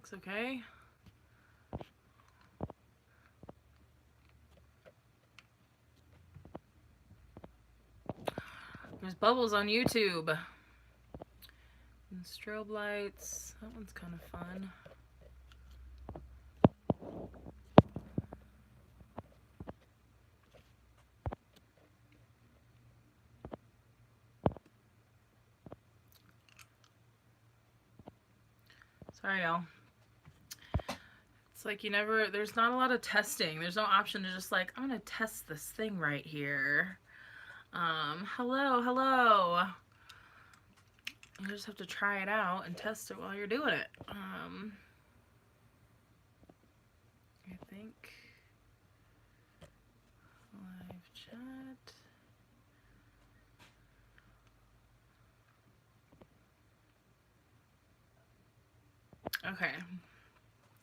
looks okay. There's bubbles on YouTube. And strobe lights. That one's kind of fun. Sorry, y'all. It's like there's not a lot of testing. There's no option to just like, I'm going to test this thing right here. Hello. You just have to try it out and test it while you're doing it. I think live chat. Okay.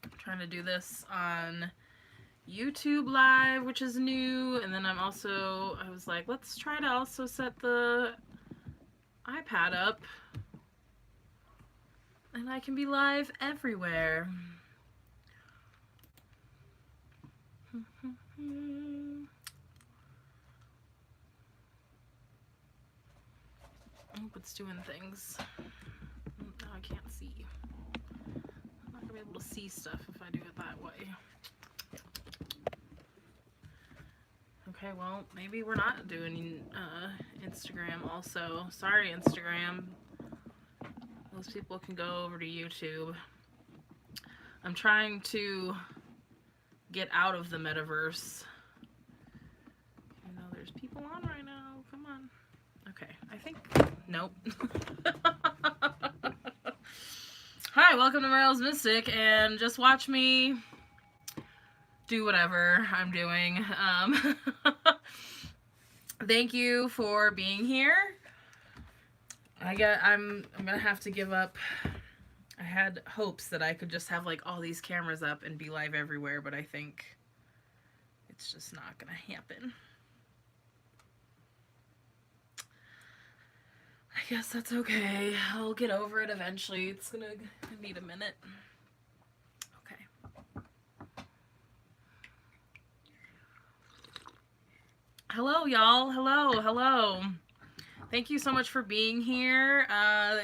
I'm trying to do this on YouTube Live, which is new, and then I was like, let's try to also set the iPad up, and I can be live everywhere. I hope it's doing things. Now I can't see. I'm not gonna be able to see stuff if I do it that way. Okay, well, maybe we're not doing Instagram also. Sorry, Instagram. Those people can go over to YouTube. I'm trying to get out of the metaverse. You know, there's people on right now. Come on. Okay, I think... Nope. Hi, welcome to Meryl's Mystic, and just watch me do whatever I'm doing. Thank you for being here. I'm gonna have to give up. I had hopes that I could just have like all these cameras up and be live everywhere, but I think it's just not gonna happen. I guess that's okay. I'll get over it eventually. It's gonna need a minute. Okay. Hello, y'all. Hello. Thank you so much for being here.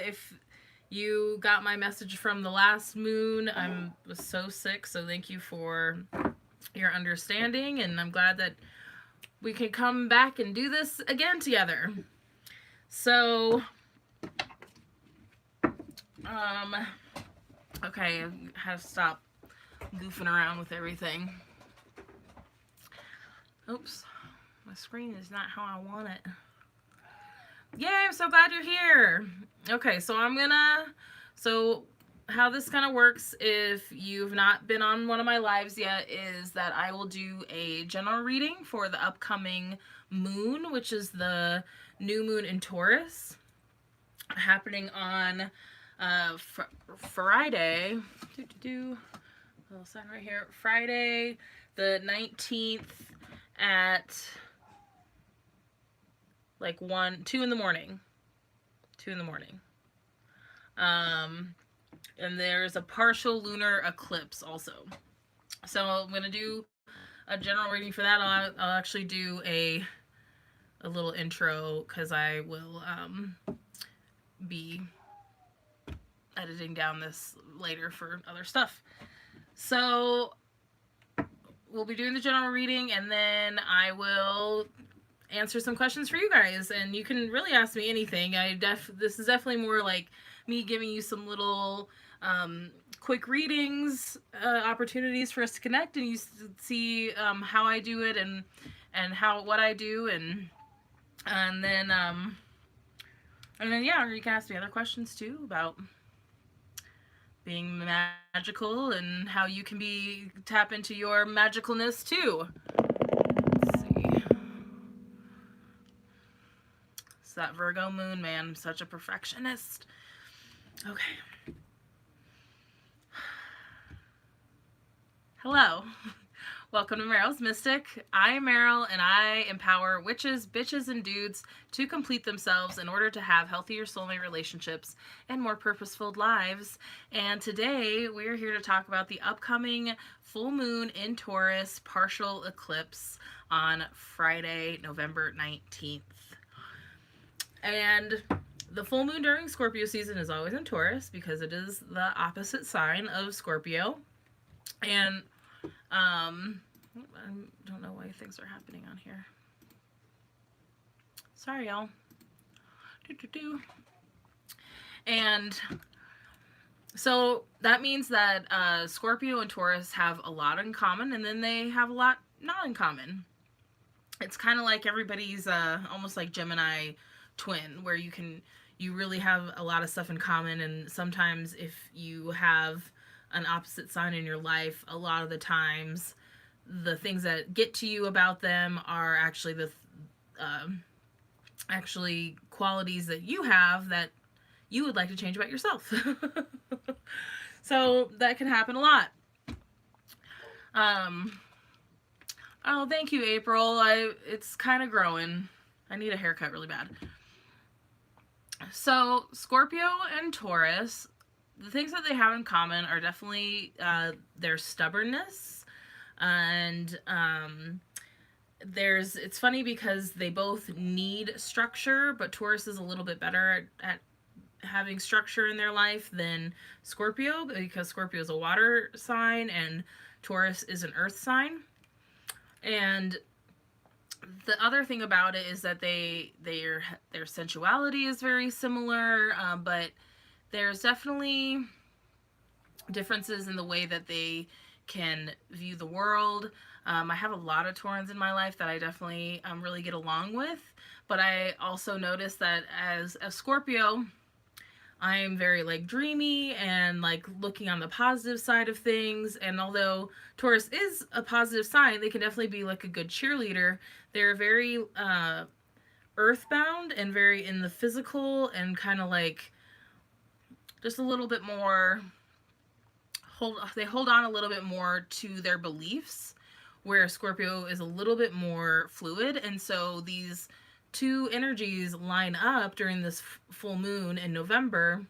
If you got my message from the last moon, I was so sick, so thank you for your understanding, and I'm glad that we can come back and do this again together. So, okay, I have to stop goofing around with everything. Oops, my screen is not how I want it. Yay, I'm so glad you're here. Okay, so how this kind of works, if you've not been on one of my lives yet, is that I will do a general reading for the upcoming moon, which is the new moon in Taurus, happening on Friday. Little sign right here. Friday, the 19th at like 2 in the morning. 2 in the morning. And there's a partial lunar eclipse also. So I'm going to do a general reading for that. I'll actually do a little intro because I will be editing down this later for other stuff. So we'll be doing the general reading, and then I will answer some questions for you guys, and you can really ask me anything. This is definitely more like me giving you some little quick readings, opportunities for us to connect, and you see how I do it and what I do, and then yeah, you can ask me other questions too about being magical and how you can tap into your magicalness too. Let's see. It's that Virgo moon, man. I'm such a perfectionist. Okay. Hello. Welcome to Meryl's Mystic. I am Meryl, and I empower witches, bitches, and dudes to complete themselves in order to have healthier soulmate relationships and more purposeful lives. And today we are here to talk about the upcoming full moon in Taurus partial eclipse on Friday, November 19th. And the full moon during Scorpio season is always in Taurus because it is the opposite sign of Scorpio. And I don't know why things are happening on here. Sorry, y'all. And so that means that Scorpio and Taurus have a lot in common, and then they have a lot not in common. It's kind of like everybody's almost like Gemini twin, where you really have a lot of stuff in common, and sometimes if you have an opposite sign in your life, a lot of the times the things that get to you about them are actually the actually qualities that you have that you would like to change about yourself. So that can happen a lot. Oh, thank you, April. It's kind of growing. I need a haircut really bad. So Scorpio and Taurus, the things that they have in common are definitely their stubbornness, and it's funny because they both need structure, but Taurus is a little bit better at having structure in their life than Scorpio, because Scorpio is a water sign and Taurus is an earth sign. And the other thing about it is that their sensuality is very similar, but there's definitely differences in the way that they can view the world. I have a lot of Taurans in my life that I definitely really get along with, but I also notice that as a Scorpio, I'm very like dreamy and like looking on the positive side of things. And although Taurus is a positive sign, they can definitely be like a good cheerleader. They're very earthbound and very in the physical, and kind of like just a little bit more they hold on a little bit more to their beliefs, where Scorpio is a little bit more fluid. And so these two energies line up during this full moon in November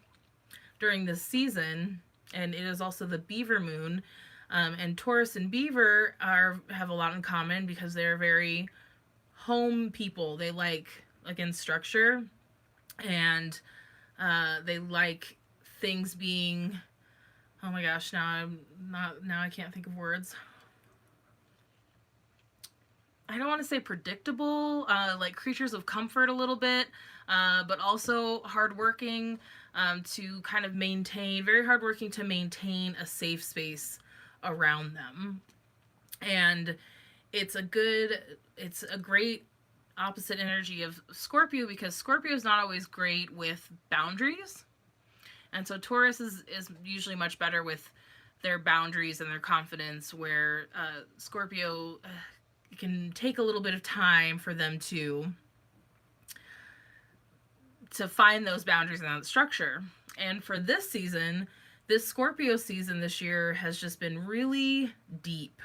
during this season, and it is also the Beaver moon. And Taurus and Beaver have a lot in common because they're very home people. They like, again, structure, and they like things being, oh my gosh, now I can't think of words. I don't want to say predictable, like creatures of comfort a little bit, but also hardworking, to kind of very hardworking to maintain a safe space around them. And it's a great opposite energy of Scorpio, because Scorpio is not always great with boundaries. And so Taurus is usually much better with their boundaries and their confidence, where Scorpio can take a little bit of time for them to find those boundaries and that structure. And for this season, this Scorpio season this year has just been really deep.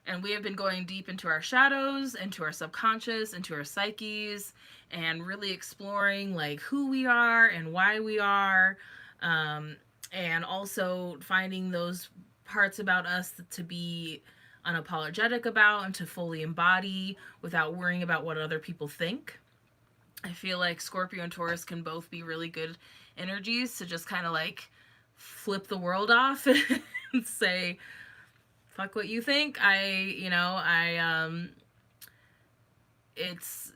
And we have been going deep into our shadows, into our subconscious, into our psyches, and really exploring like who we are and why we are, and also finding those parts about us to be unapologetic about and to fully embody without worrying about what other people think. I feel like Scorpio and Taurus can both be really good energies to just kind of like flip the world off and say, fuck what you think. It's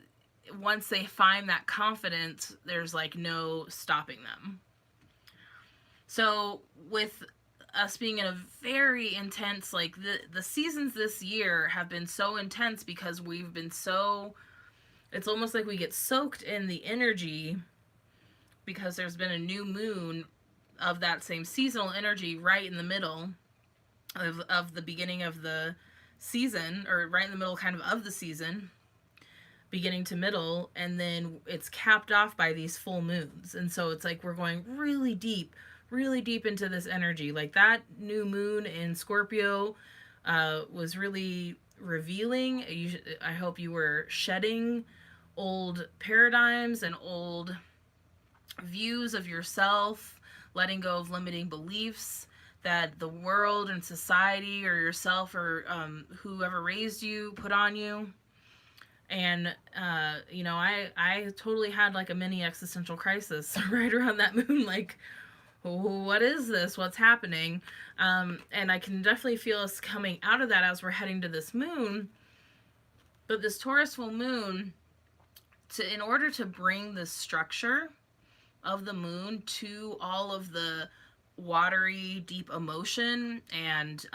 once they find that confidence, there's like no stopping them. So with us being in a very intense, like the seasons this year have been so intense because we've been so, it's almost like we get soaked in the energy because there's been a new moon of that same seasonal energy right in the middle of the beginning of the season, or right in the middle kind of the season, beginning to middle, and then it's capped off by these full moons. And so it's like we're going really deep into this energy. Like that new moon in Scorpio was really revealing. I hope you were shedding old paradigms and old views of yourself, letting go of limiting beliefs that the world and society or yourself or whoever raised you put on you. And I totally had like a mini existential crisis right around that moon. Like, what is this? What's happening? And I can definitely feel us coming out of that as we're heading to this moon. But this Taurus full moon, in order to bring the structure of the moon to all of the watery, deep emotion and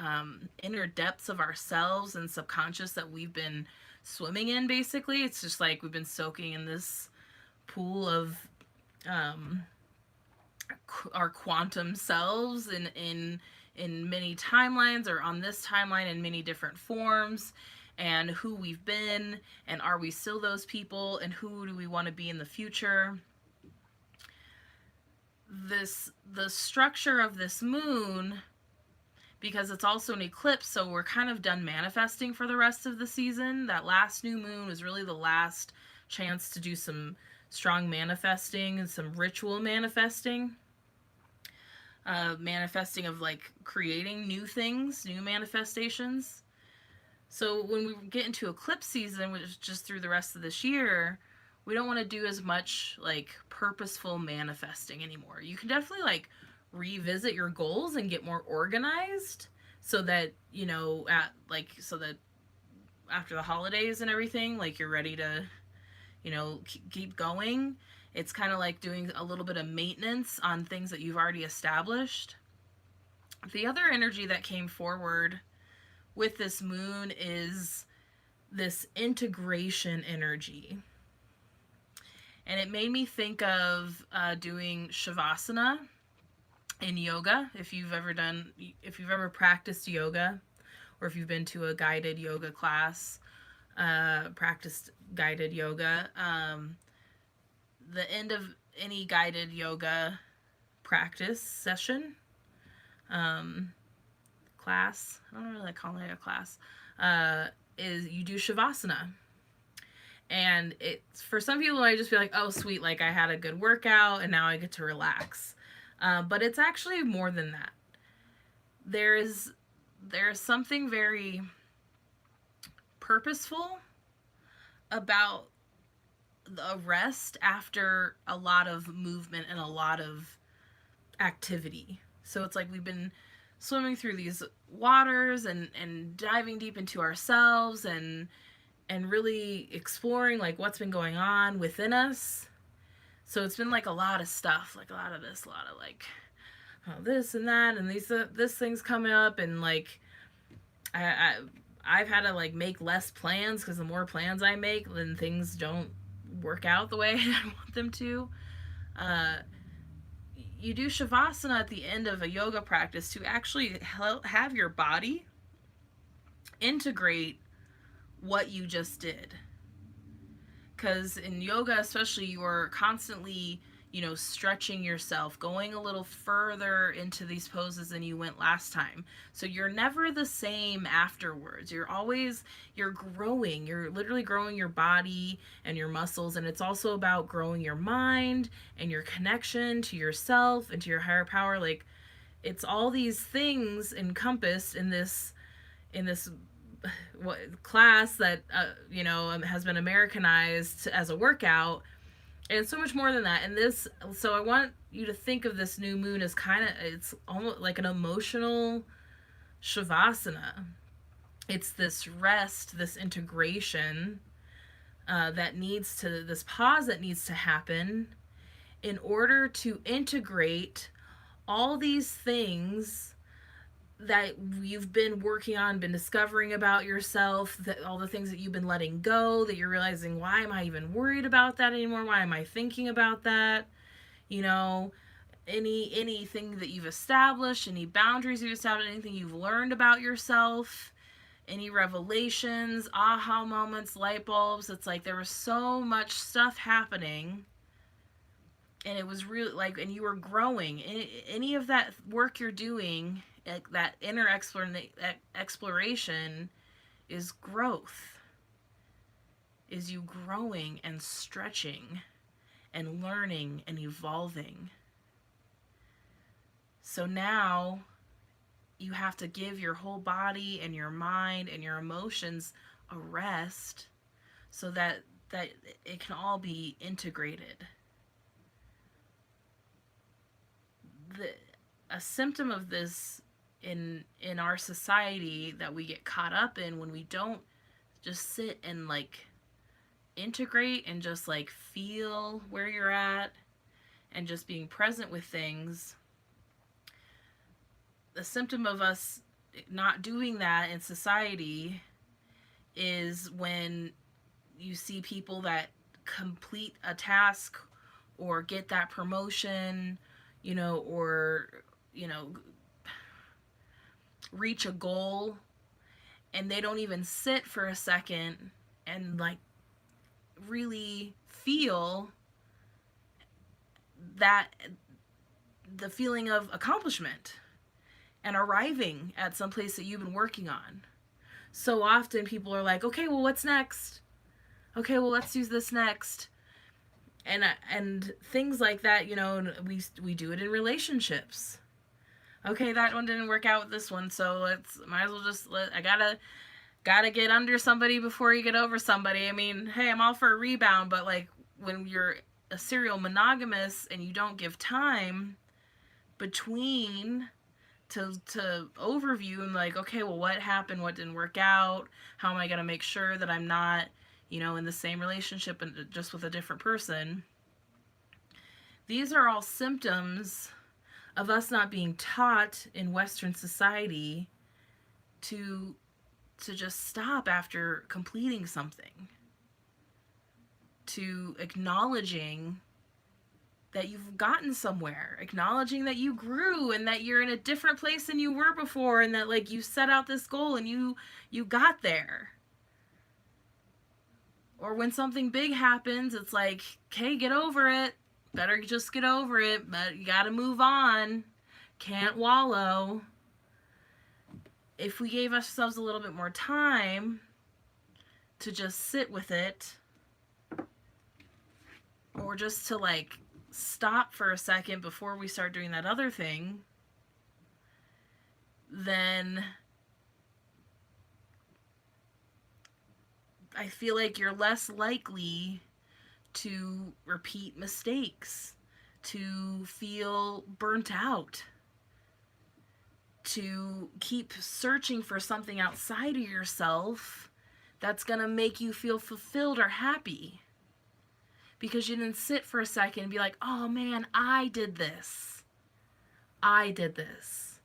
inner depths of ourselves and subconscious that we've been swimming in, basically. It's just like we've been soaking in this pool of um, our quantum selves in many timelines, or on this timeline in many different forms, and who we've been, and are we still those people, and who do we want to be in the future. The structure of this moon, because it's also an eclipse, so we're kind of done manifesting for the rest of the season. That last new moon was really the last chance to do some strong manifesting and some ritual manifesting. Manifesting of like creating new things, new manifestations. So when we get into eclipse season, which is just through the rest of this year, we don't want to do as much like purposeful manifesting anymore. You can definitely like revisit your goals and get more organized so that, so that after the holidays and everything, like you're ready to, keep going. It's kind of like doing a little bit of maintenance on things that you've already established. The other energy that came forward with this moon is this integration energy. And it made me think of doing shavasana in yoga. If you've ever practiced yoga, or if you've been to a guided yoga class, practiced guided yoga, the end of any guided yoga practice session, class, I don't really call it a class, is you do shavasana. And it's, for some people, I just feel like, oh, sweet, like I had a good workout and now I get to relax. But it's actually more than that. There's something very purposeful about a rest after a lot of movement and a lot of activity. So it's like we've been swimming through these waters and diving deep into ourselves and really exploring like what's been going on within us. So it's been like a lot of stuff, like a lot of this, a lot of like, oh, this and that, and this thing's coming up, and like I've had to like make less plans, because the more plans I make, then things don't work out the way I want them to. You do shavasana at the end of a yoga practice to actually have your body integrate what you just did. Because in yoga especially, you are constantly, stretching yourself, going a little further into these poses than you went last time. So you're never the same afterwards. You're growing. You're literally growing your body and your muscles. And it's also about growing your mind and your connection to yourself and to your higher power. Like, it's all these things encompassed in this class that has been Americanized as a workout, and so much more than that. And so I want you to think of this new moon as it's almost like an emotional shavasana. It's this rest, this integration, this pause that needs to happen in order to integrate all these things that you've been working on, been discovering about yourself, that all the things that you've been letting go, that you're realizing, why am I even worried about that anymore? Why am I thinking about that? Anything that you've established, any boundaries you've established, anything you've learned about yourself, any revelations, aha moments, light bulbs. It's like there was so much stuff happening, and it was really like, and you were growing. Any of that work you're doing that inner exploration is growth, is you growing and stretching and learning and evolving. So now you have to give your whole body and your mind and your emotions a rest so that it can all be integrated. The a symptom of this in our society that we get caught up in when we don't just sit and like integrate and just like feel where you're at and just being present with things. The symptom of us not doing that in society is when you see people that complete a task or get that promotion, or, reach a goal, and they don't even sit for a second and like really feel that the feeling of accomplishment and arriving at some place that you've been working on. So often people are like, okay, well, what's next? Okay, well, let's do this next. And things like that, we do it in relationships. Okay, that one didn't work out with this one, so might as well I gotta get under somebody before you get over somebody. I mean, hey, I'm all for a rebound, but like when you're a serial monogamous and you don't give time between to overview and like, okay, well, what happened, what didn't work out, how am I gonna make sure that I'm not, in the same relationship and just with a different person. These are all symptoms of us not being taught in Western society to just stop after completing something, to acknowledging that you've gotten somewhere, acknowledging that you grew and that you're in a different place than you were before, and that like you set out this goal and you got there. Or when something big happens, it's like, okay, get over it. Better just get over it. But you gotta move on. Can't wallow. If we gave ourselves a little bit more time to just sit with it, or just to like stop for a second before we start doing that other thing, then I feel like you're less likely to repeat mistakes, to feel burnt out, to keep searching for something outside of yourself that's going to make you feel fulfilled or happy. Because you didn't sit for a second and be like, oh man, I did this. I did this.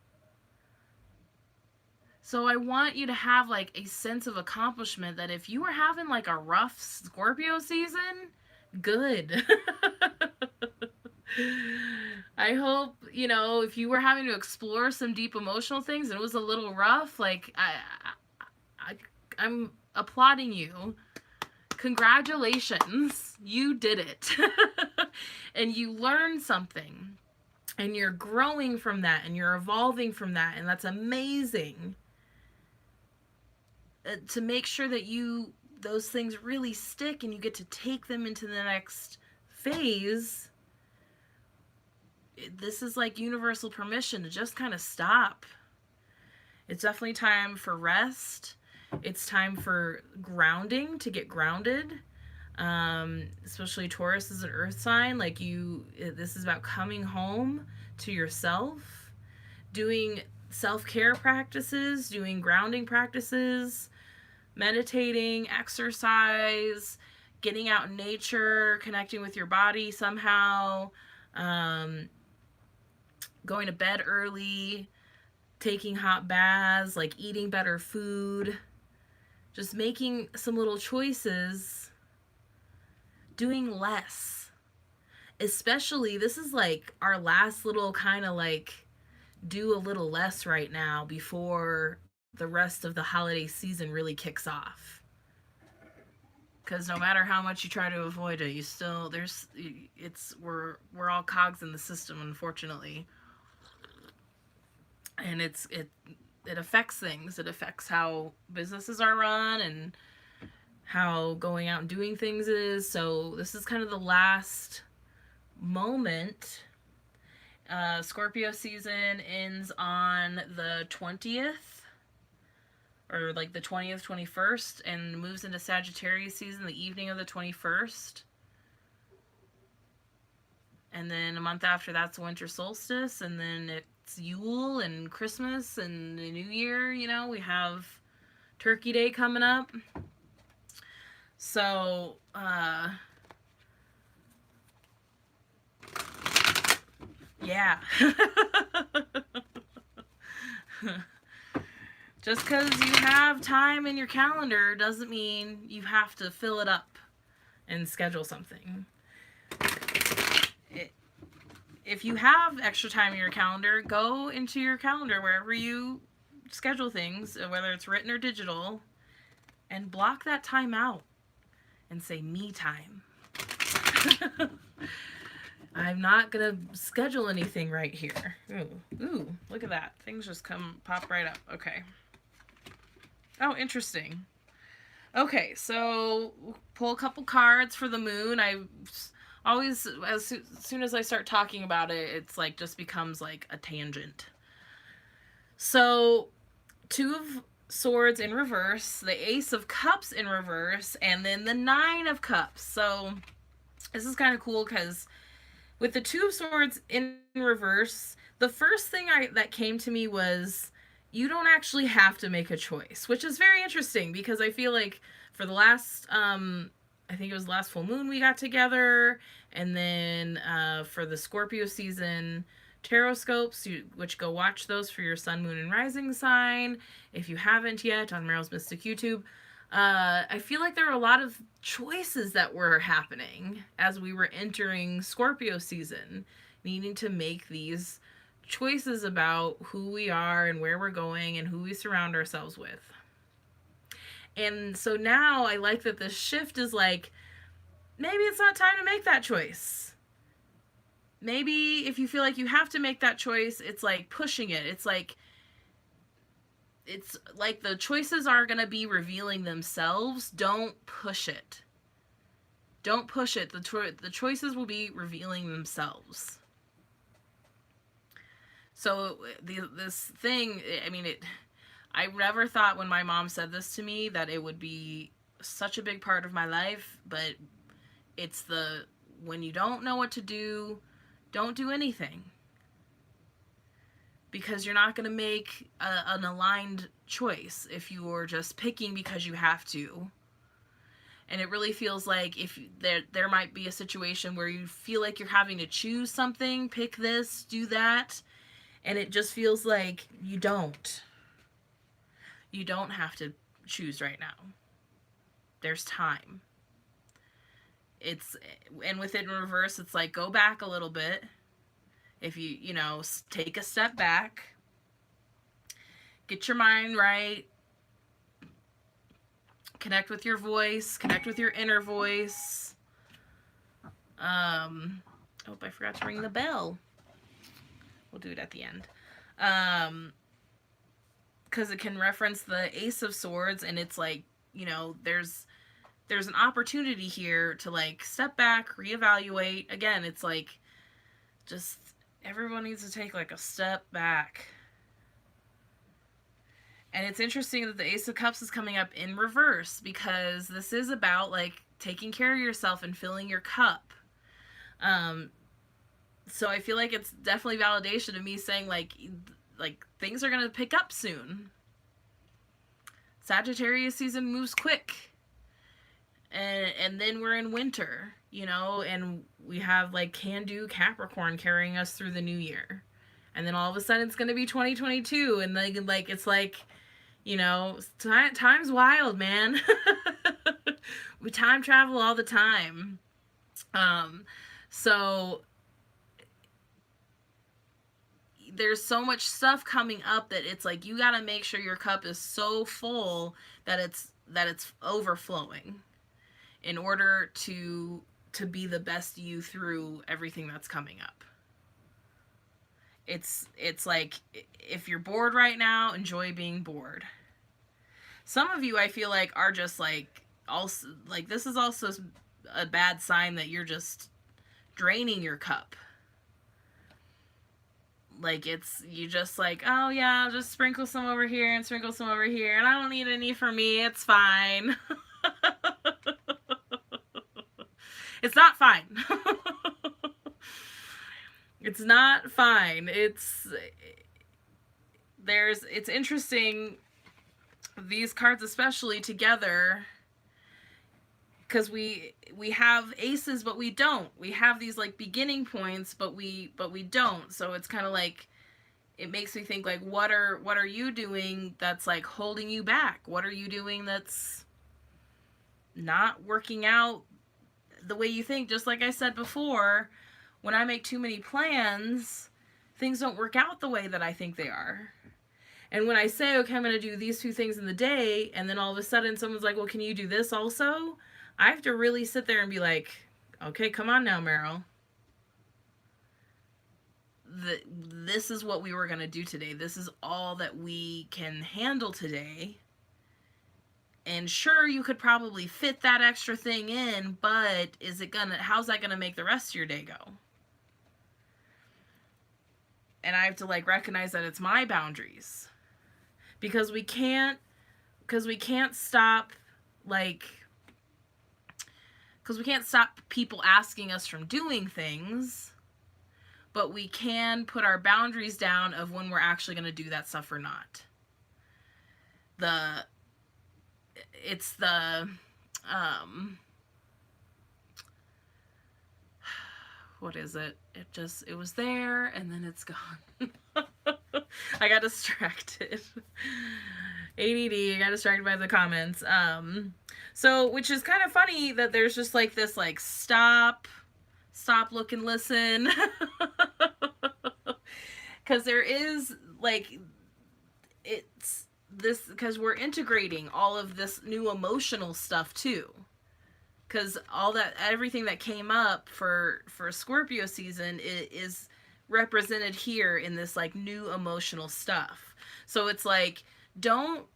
So I want you to have like a sense of accomplishment that if you were having like a rough Scorpio season, good. I hope, if you were having to explore some deep emotional things and it was a little rough, like I'm applauding you. Congratulations, you did it. And you learned something, and you're growing from that, and you're evolving from that, and that's amazing. To make sure that those things really stick and you get to take them into the next phase, this is like universal permission to just kind of stop. It's definitely time for rest. It's time for grounding, to get grounded. Especially Taurus is an earth sign. Like this is about coming home to yourself, doing self-care practices, doing grounding practices, meditating, exercise, getting out in nature, connecting with your body somehow, going to bed early, taking hot baths, like eating better food, just making some little choices, doing less. Especially, this is like our last little kind of like do a little less right now before the rest of the holiday season really kicks off. Because no matter how much you try to avoid it, we're all cogs in the system, unfortunately. and it affects things. It affects how businesses are run and how going out and doing things is. So this is kind of the last moment. Scorpio season ends on the 20th, or like the 20th, 21st, and moves into Sagittarius season the evening of the 21st. And then a month after that's winter solstice, and then it's Yule and Christmas and the New Year. We have Turkey Day coming up. So, yeah. Just because you have time in your calendar doesn't mean you have to fill it up and schedule something. If you have extra time in your calendar, go into your calendar wherever you schedule things, whether it's written or digital, and block that time out and say me time. I'm not gonna schedule anything right here. Ooh, look at that. Things just pop right up. Okay. Oh, interesting. Okay, so pull a couple cards for the moon. I always, as soon as I start talking about it, it's like just becomes like a tangent. So, Two of Swords in reverse, the Ace of Cups in reverse, and then the Nine of Cups. So, this is kind of cool because with the Two of Swords in reverse, the first thing that came to me was you don't actually have to make a choice, which is very interesting because I feel like for the last, I think it was last full moon we got together, and then for the Scorpio season Taroscopes, which go watch those for your sun, moon, and rising sign if you haven't yet on Meryl's Mystic YouTube. I feel like there were a lot of choices that were happening as we were entering Scorpio season, needing to make these choices about who we are and where we're going and who we surround ourselves with. And so now I like that this shift is like, maybe it's not time to make that choice. Maybe if you feel like you have to make that choice, it's like pushing it. It's like the choices are going to be revealing themselves. Don't push it. Don't push it. The choices will be revealing themselves. So this thing, I mean, I never thought when my mom said this to me that it would be such a big part of my life, but it's when you don't know what to do, don't do anything. Because you're not going to make an aligned choice if you're just picking because you have to. And it really feels like if there might be a situation where you feel like you're having to choose something, pick this, do that, and it just feels like you don't. You don't have to choose right now. There's time. And with it in reverse, it's like go back a little bit. If you take a step back, get your mind right, connect with your voice, connect with your inner voice. I forgot to ring the bell. We'll do it at the end. Because it can reference the Ace of Swords, and it's like, there's an opportunity here to like step back, reevaluate. Again, it's like just everyone needs to take like a step back. And it's interesting that the Ace of Cups is coming up in reverse because this is about like taking care of yourself and filling your cup. So I feel like it's definitely validation of me saying like things are going to pick up soon. Sagittarius season moves quick. And then we're in winter, and we have like Can-Do Capricorn carrying us through the new year. And then all of a sudden it's going to be 2022, and like it's like, time's wild, man. We time travel all the time. So there's so much stuff coming up that it's like you got to make sure your cup is so full that it's overflowing in order to be the best you through everything that's coming up. It's like, if you're bored right now, enjoy being bored. Some of you, I feel like, are just like, also like, this is also a bad sign that you're just draining your cup. Like, it's, you just like, oh yeah, I'll just sprinkle some over here and sprinkle some over here, and I don't need any for me, it's fine. It's not fine. It's not fine. It's interesting, these cards especially together, because we have aces, but we don't. We have these like beginning points, but we don't. So it's kind of like, it makes me think, like, what are you doing that's like holding you back? What are you doing that's not working out the way you think? Just like I said before, when I make too many plans, things don't work out the way that I think they are. And when I say, okay, I'm going to do these two things in the day, and then all of a sudden someone's like, well, can you do this also? I have to really sit there and be like, okay, come on now, Meryl. This is what we were going to do today. This is all that we can handle today. And sure, you could probably fit that extra thing in, but how's that going to make the rest of your day go? And I have to like recognize that it's my boundaries. Because we can't stop, like, because we can't stop people asking us from doing things, but we can put our boundaries down of when we're actually going to do that stuff or not. It's the, what is it? It was there and then it's gone. I got distracted. ADD, I got distracted by the comments. So, which is kind of funny that there's just like this, like, stop, look, and listen. Because there is, like, it's this, because we're integrating all of this new emotional stuff too. Because everything that came up for Scorpio season is represented here in this, like, new emotional stuff. So it's like, don't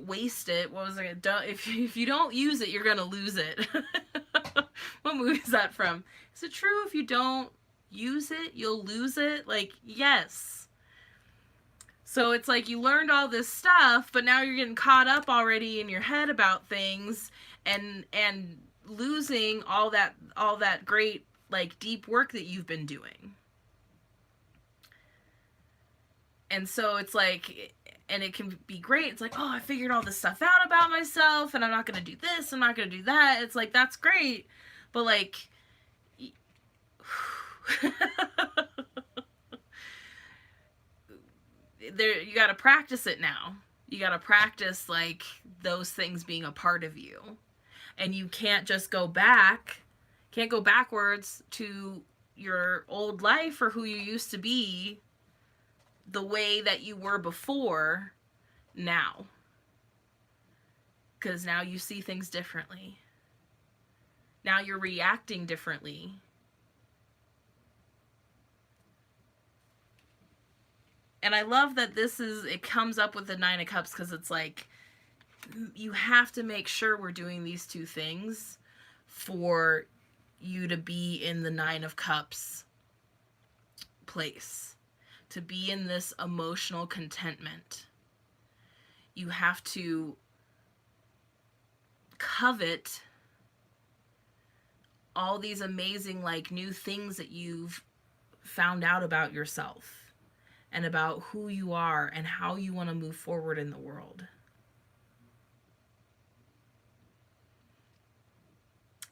waste it. What was it? If you don't use it, you're gonna lose it. What movie is that from? Is it true, if you don't use it, you'll lose it? Like, yes. So it's like, you learned all this stuff, but now you're getting caught up already in your head about things, and losing all that great, like, deep work that you've been doing. And so it's like, and it can be great. It's like, oh, I figured all this stuff out about myself, and I'm not going to do this, I'm not going to do that. It's like, that's great. But, like, you got to practice it now. You got to practice, like, those things being a part of you. And you can't just go backwards to your old life or who you used to be, the way that you were before now. Because now you see things differently. Now you're reacting differently. And I love that it comes up with the Nine of Cups, because it's like, you have to make sure we're doing these two things for you to be in the Nine of Cups place. To be in this emotional contentment. You have to covet all these amazing, like, new things that you've found out about yourself and about who you are and how you want to move forward in the world.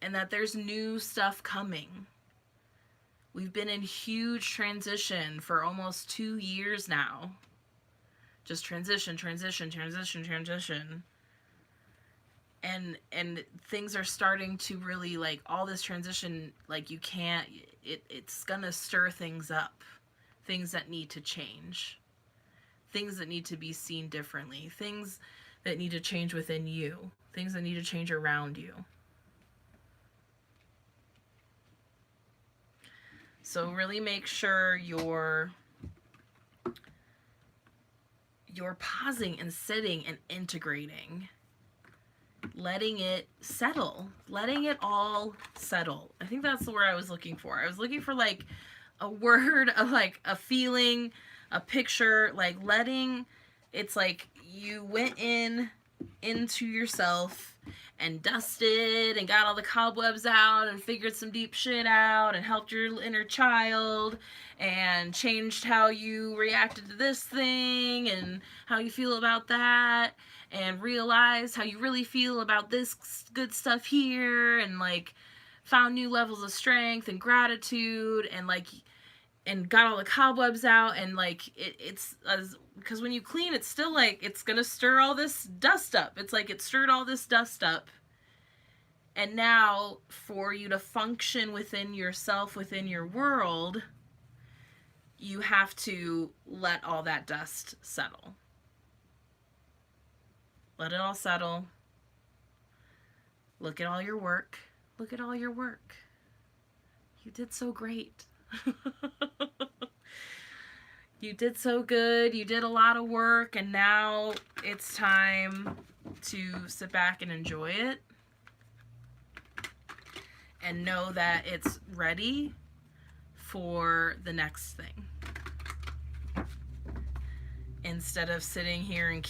And that there's new stuff coming. We've been in huge transition for almost 2 years now. Just transition. And things are starting to really, like, all this transition, like, it's gonna stir things up. Things that need to change. Things that need to be seen differently. Things that need to change within you. Things that need to change around you. So really make sure you're pausing and sitting and integrating, letting it settle, letting it all settle. I think that's the word I was looking for. I was looking for like a word, of like a feeling, a picture, like letting, it's like you went into yourself and dusted and got all the cobwebs out and figured some deep shit out and helped your inner child and changed how you reacted to this thing and how you feel about that and realized how you really feel about this good stuff here and like found new levels of strength and gratitude and like and got all the cobwebs out and like it's as because when you clean it's still like it's gonna stir all this dust up. It's like it stirred all this dust up, and now for you to function within yourself, within your world, you have to let all that dust settle. Let it all settle. Look at all your work. Look at all your work. You did so great. You did so good. You did a lot of work, and now it's time to sit back and enjoy it and know that it's ready for the next thing. Instead of sitting here and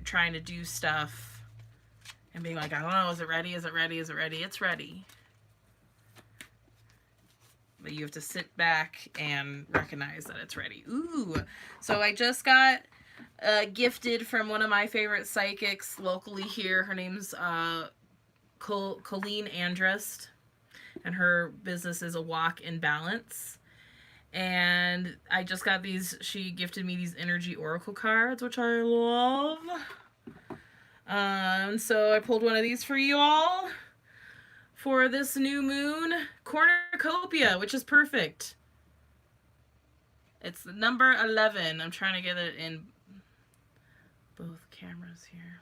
trying to do stuff and being like, I don't know, is it ready? Is it ready? Is it ready? It's ready. But you have to sit back and recognize that it's ready. Ooh. So I just got gifted from one of my favorite psychics locally here. Her name's Colleen Andrest, and her business is A Walk in Balance. And I just got these, she gifted me these energy oracle cards, which I love. So I pulled one of these for you all for this new moon cornucopia, which is perfect. It's number 11. I'm trying to get it in both cameras here.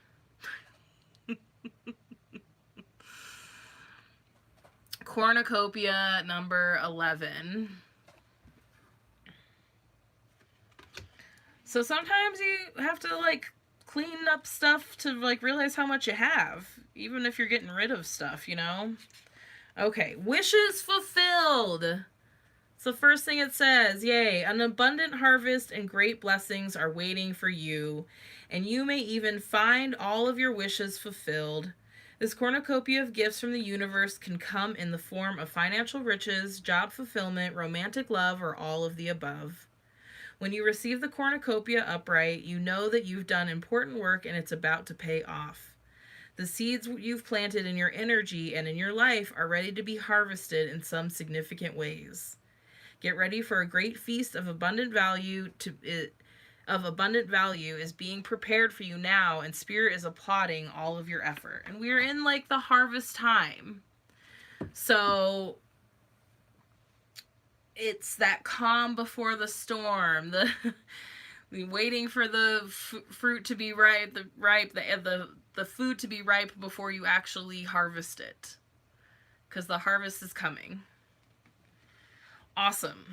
Cornucopia number 11. So sometimes you have to like clean up stuff to like realize how much you have, even if you're getting rid of stuff, you know? Okay, wishes fulfilled. So first thing it says, yay, an abundant harvest and great blessings are waiting for you, and you may even find all of your wishes fulfilled. This cornucopia of gifts from the universe can come in the form of financial riches, job fulfillment, romantic love, or all of the above. When you receive the cornucopia upright, you know that you've done important work and it's about to pay off. The seeds you've planted in your energy and in your life are ready to be harvested in some significant ways. Get ready for a great feast of abundant value is being prepared for you now, and spirit is applauding all of your effort. And we're in like the harvest time. So it's that calm before the storm, the waiting for the fruit to be ripe, the food to be ripe before you actually harvest it, because the harvest is coming. Awesome.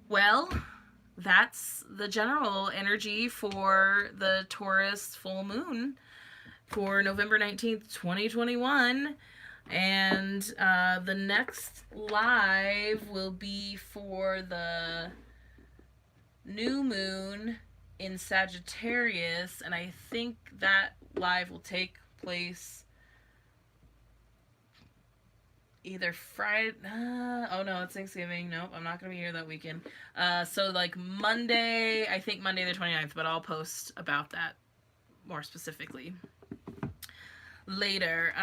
Well, that's the general energy for the Taurus full moon for November 19th, 2021. And the next live will be for the new moon in Sagittarius, and I think that live will take place either Friday. Oh no, it's Thanksgiving. Nope, I'm not gonna be here that weekend. So like Monday, I think Monday the 29th, but I'll post about that more specifically later.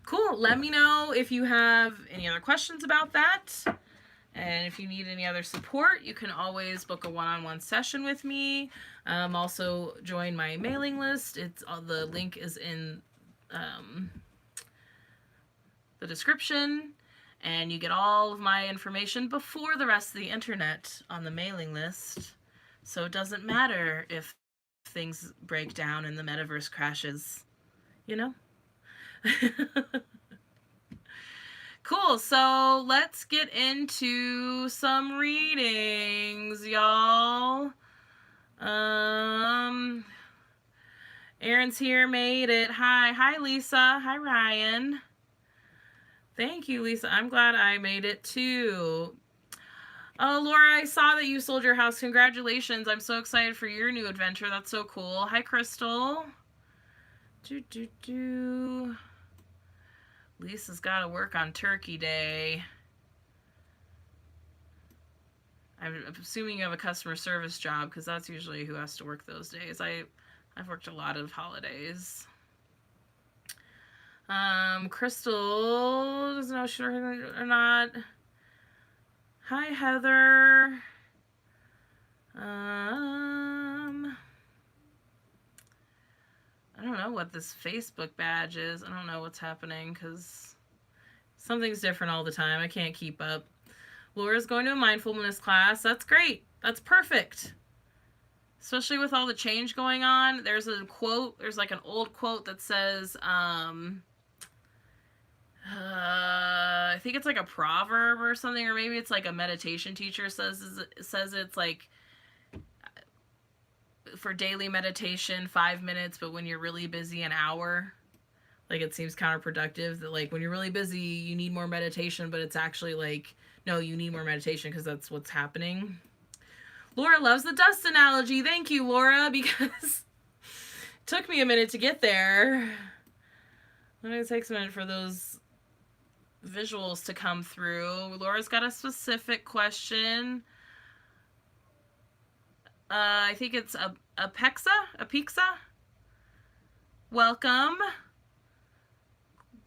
Cool. Let me know if you have any other questions about that. And if you need any other support, you can always book a one-on-one session with me. Also join my mailing list. It's the link is in the description, and you get all of my information before the rest of the internet on the mailing list. So it doesn't matter if things break down and the metaverse crashes, you know? Cool. So let's get into some readings, y'all. Aaron's here, made it. Hi, Lisa. Hi, Ryan. Thank you, Lisa. I'm glad I made it too. Oh, Laura, I saw that you sold your house. Congratulations. I'm so excited for your new adventure. That's so cool. Hi, Crystal. Lisa's got to work on Turkey Day. I'm assuming you have a customer service job because that's usually who has to work those days. I've worked a lot of holidays. Crystal doesn't know if she's or not. Hi, Heather. I don't know what this Facebook badge is. I don't know what's happening because something's different all the time. I can't keep up. Laura's going to a mindfulness class. That's great. That's perfect. Especially with all the change going on. There's a quote. There's like an old quote that says, I think it's like a proverb or something, or maybe it's like a meditation teacher says it's like for daily meditation 5 minutes, but when you're really busy an hour. Like it seems counterproductive that like when you're really busy you need more meditation, but it's actually like no, you need more meditation because that's what's happening. Laura loves the dust analogy. Thank you, Laura, because it took me a minute to get there. It takes a minute for those visuals to come through. Laura's got a specific question. I think it's a Apexa. Welcome.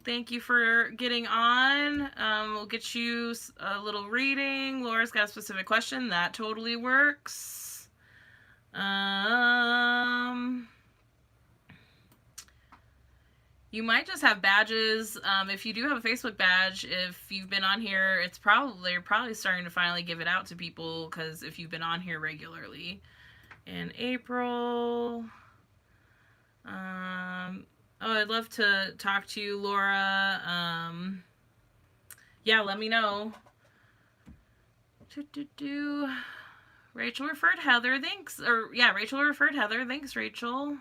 Thank you for getting on. We'll get you a little reading. Laura's got a specific question. That totally works. You might just have badges. If you do have a Facebook badge, if you've been on here, they're probably starting to finally give it out to people because if you've been on here regularly. In April. I'd love to talk to you, Laura. Yeah, let me know. Rachel referred Heather. Thanks. Rachel referred Heather. Thanks, Rachel.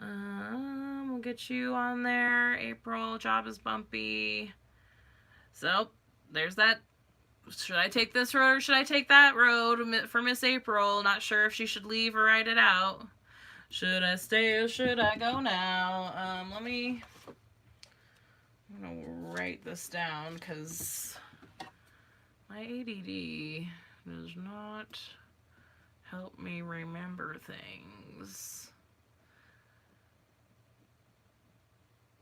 We'll get you on there. April, job is bumpy. So, there's that. Should I take this road or should I take that road for Miss April? Not sure if she should leave or write it out. Should I stay or should I go now? I'm gonna write this down because my ADD does not help me remember things.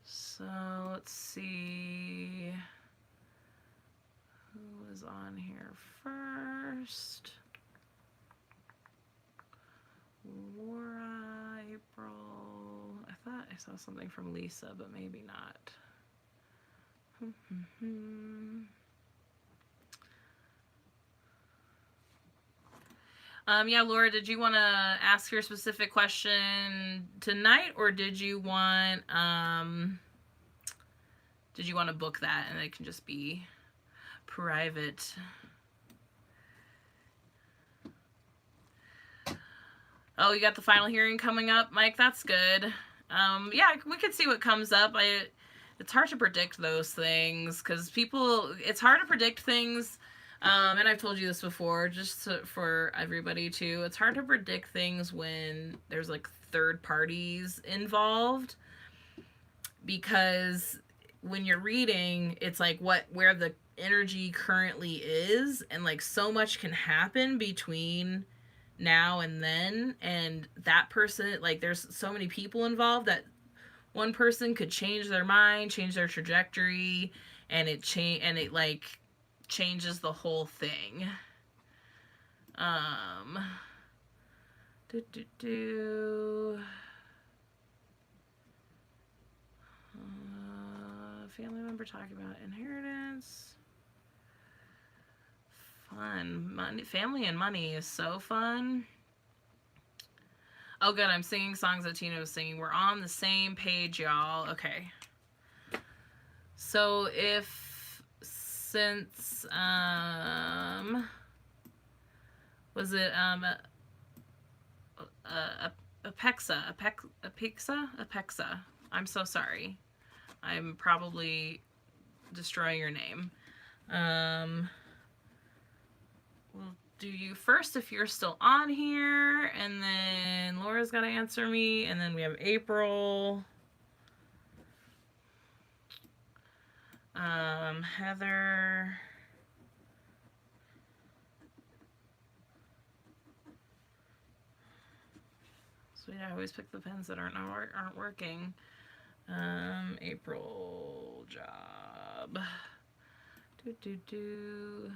So let's see who was on here first. Laura, April. I thought I saw something from Lisa, but maybe not. Yeah, Laura, did you want to ask your specific question tonight, or did you want to book that and it can just be private? Oh, you got the final hearing coming up, Mike? That's good. Yeah, we could see what comes up. It's hard to predict those things because it's hard to predict things. And I've told you this before, just for everybody too. It's hard to predict things when there's like third parties involved, because when you're reading, it's like where the energy currently is, and like so much can happen between now and then, and that person, like there's so many people involved that one person could change their mind, change their trajectory, and it changes the whole thing. Family member talking about inheritance. Fun. Money, family and money is so fun. Oh, good. I'm singing songs that Tina was singing. We're on the same page, y'all. Okay. So if since was it Apexa? I'm so sorry. I'm probably destroying your name. We'll do you first if you're still on here, and then Laura's got to answer me, and then we have April. Heather. So yeah, I always pick the pens that aren't working. April job. Do.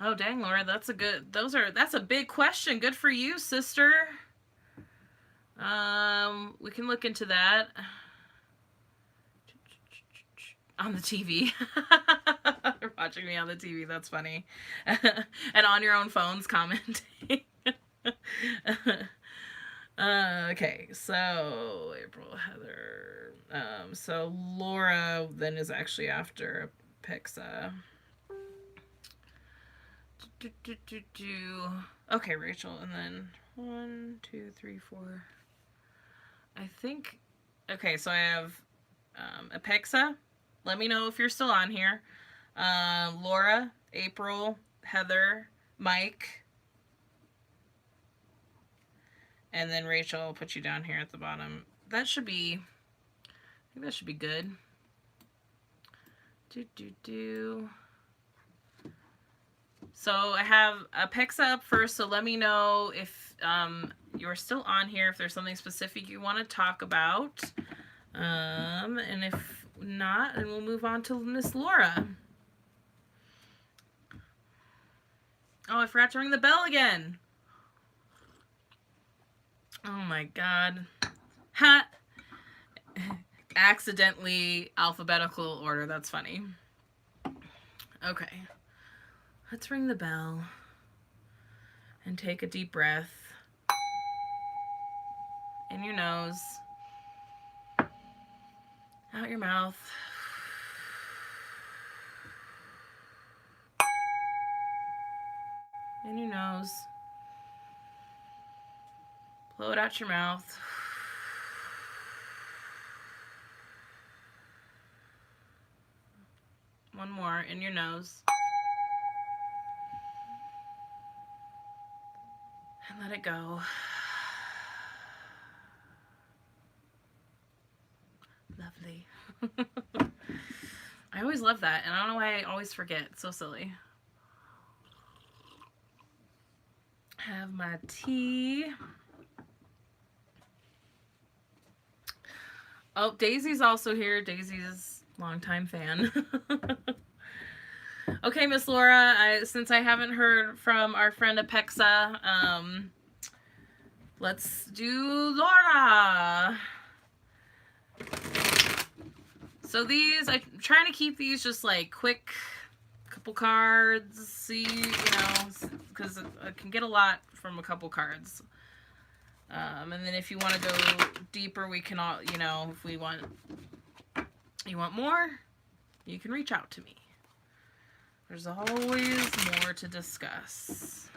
Oh dang, Laura, that's a big question. Good for you, sister. We can look into that. On the TV. You're watching me on the TV, that's funny. And on your own phones commenting. Okay, so April, Heather. So Laura then is actually after Pixa. Okay, Rachel, and then 1, 2, 3, 4. I think. Okay, so I have Apexa. Let me know if you're still on here. Laura, April, Heather, Mike, and then Rachel. I'll put you down here at the bottom. That should be. I think that should be good. So I have Apexa up first. So let me know if you're still on here. If there's something specific you want to talk about, and if not, then we'll move on to Miss Laura. Oh, I forgot to ring the bell again. Oh my god. Ha! Accidentally alphabetical order. That's funny. Okay. Let's ring the bell and take a deep breath in your nose, out your mouth. In your nose. Blow it out your mouth. One more in your nose. And let it go. Lovely. I always love that, and I don't know why I always forget. It's so silly. Have my tea. Oh, Daisy's also here. Daisy's longtime fan. Okay, Miss Laura, since I haven't heard from our friend Apexa, let's do Laura. So these, I'm trying to keep these just like quick, couple cards, see, because I can get a lot from a couple cards. And then if you want to go deeper, we can all, if you want more, you can reach out to me. There's always more to discuss.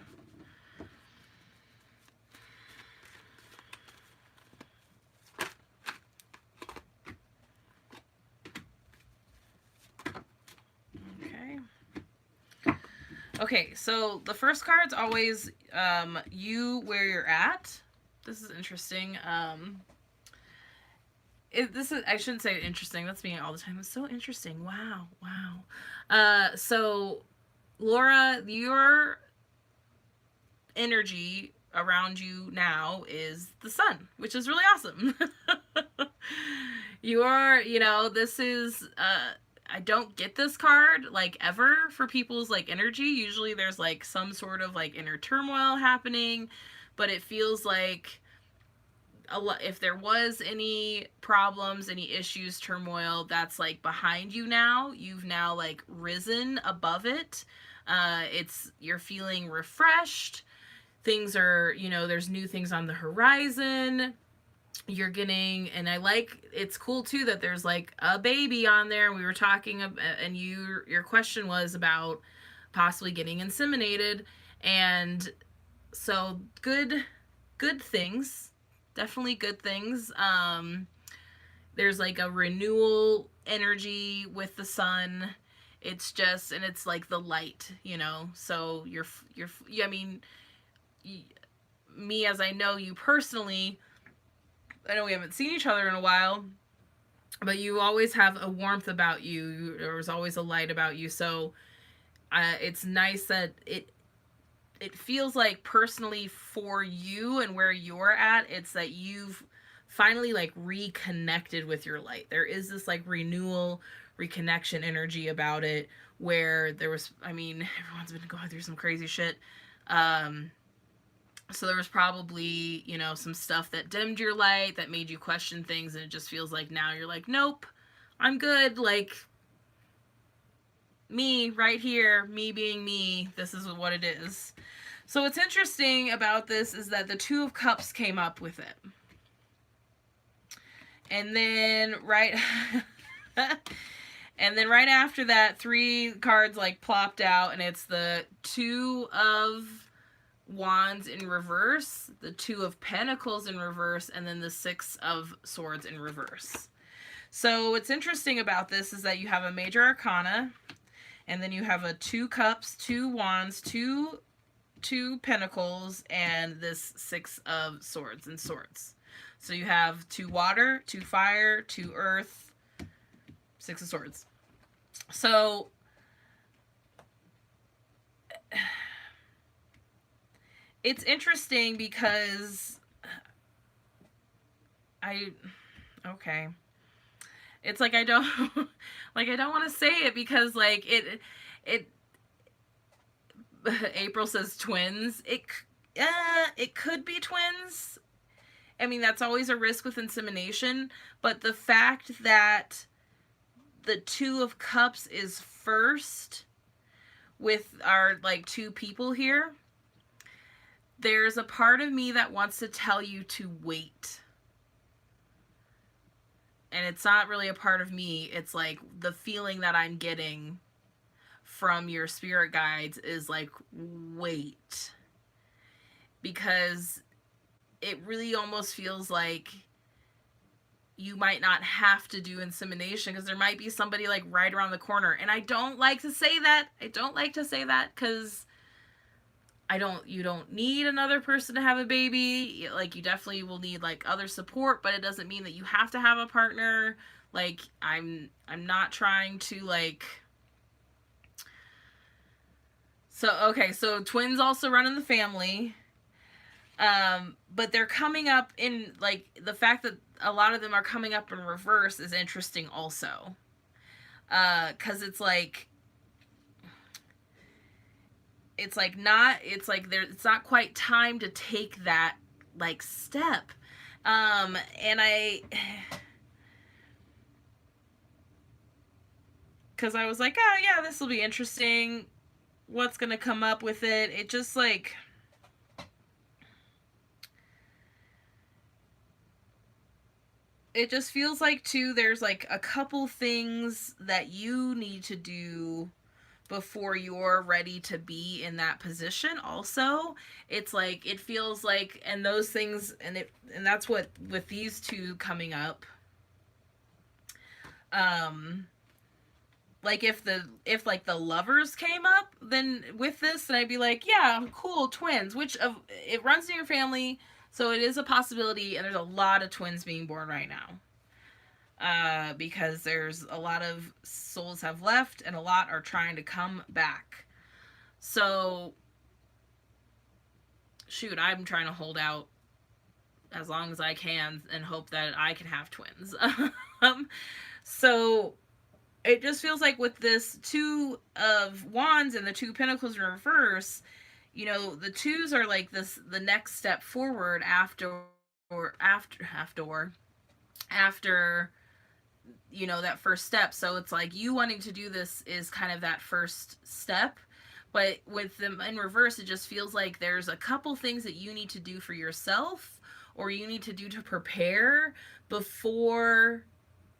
Okay, so the first card's always you where you're at. This is interesting. I shouldn't say interesting. That's me all the time. It's so interesting. Wow. So Laura, your energy around you now is the sun, which is really awesome. You are, this is I don't get this card like ever for people's like energy. Usually there's like some sort of like inner turmoil happening, but it feels like if there was any problems, any issues, turmoil, that's like behind you now. You've now like risen above it. It's you're feeling refreshed. Things are, there's new things on the horizon. You're getting, and I like, it's cool too that there's like a baby on there. We were talking about, and your question was about possibly getting inseminated, and so good things, definitely good things. There's like a renewal energy with the sun. It's just, and it's like the light, so I mean, me, as I know you personally, I know we haven't seen each other in a while, but you always have a warmth about you. There's always a light about you. So it's nice that it feels like personally for you and where you're at, it's that you've finally like reconnected with your light. There is this like renewal, reconnection energy about it, where there was, I mean, everyone's been going through some crazy shit. So there was probably, some stuff that dimmed your light, that made you question things, and it just feels like now you're like, nope, I'm good. Like, me right here, me being me, this is what it is. So what's interesting about this is that the Two of Cups came up with it. And then and then right after that, 3 cards like plopped out, and it's the Two of Wands in reverse, the Two of Pentacles in reverse, and then the 6 of Swords in reverse. So what's interesting about this is that you have a major arcana, and then you have a 2 cups, 2 wands, 2 pentacles, and this 6 of swords and swords. So you have 2 water, 2 fire, 2 earth, 6 of swords. So it's interesting because okay. It's like I don't want to say it because like it April says twins. It could be twins. I mean, that's always a risk with insemination, but the fact that the 2 of Cups is first with our like 2 people here, there's a part of me that wants to tell you to wait. And it's not really a part of me. It's like the feeling that I'm getting from your spirit guides is like, wait. Because it really almost feels like you might not have to do insemination because there might be somebody like right around the corner. And I don't like to say that. I don't like to say that because you don't need another person to have a baby. Like, you definitely will need like other support, but it doesn't mean that you have to have a partner. Like, I'm not trying to like, so okay, so twins also run in the family. But they're coming up in like, the fact that a lot of them are coming up in reverse is interesting also. 'Cause it's like it's not quite time to take that like step. And because I was like, oh yeah, this will be interesting. What's gonna come up with it? It just like, it just feels like too, there's like a couple things that you need to do before you're ready to be in that position also. It's like, it feels like, and those things, and that's what, with these 2 coming up, like if like the Lovers came up, then with this, then I'd be like, yeah, cool, twins, which of it runs in your family, so it is a possibility, and there's a lot of twins being born right now. Because there's a lot of souls have left and a lot are trying to come back. So, shoot, I'm trying to hold out as long as I can and hope that I can have twins. So, it just feels like with this 2 of Wands and the 2 Pentacles in reverse, the 2s are like this, the next step forward after after that first step. So it's like you wanting to do this is kind of that first step, but with them in reverse, it just feels like there's a couple things that you need to do for yourself, or you need to do to prepare before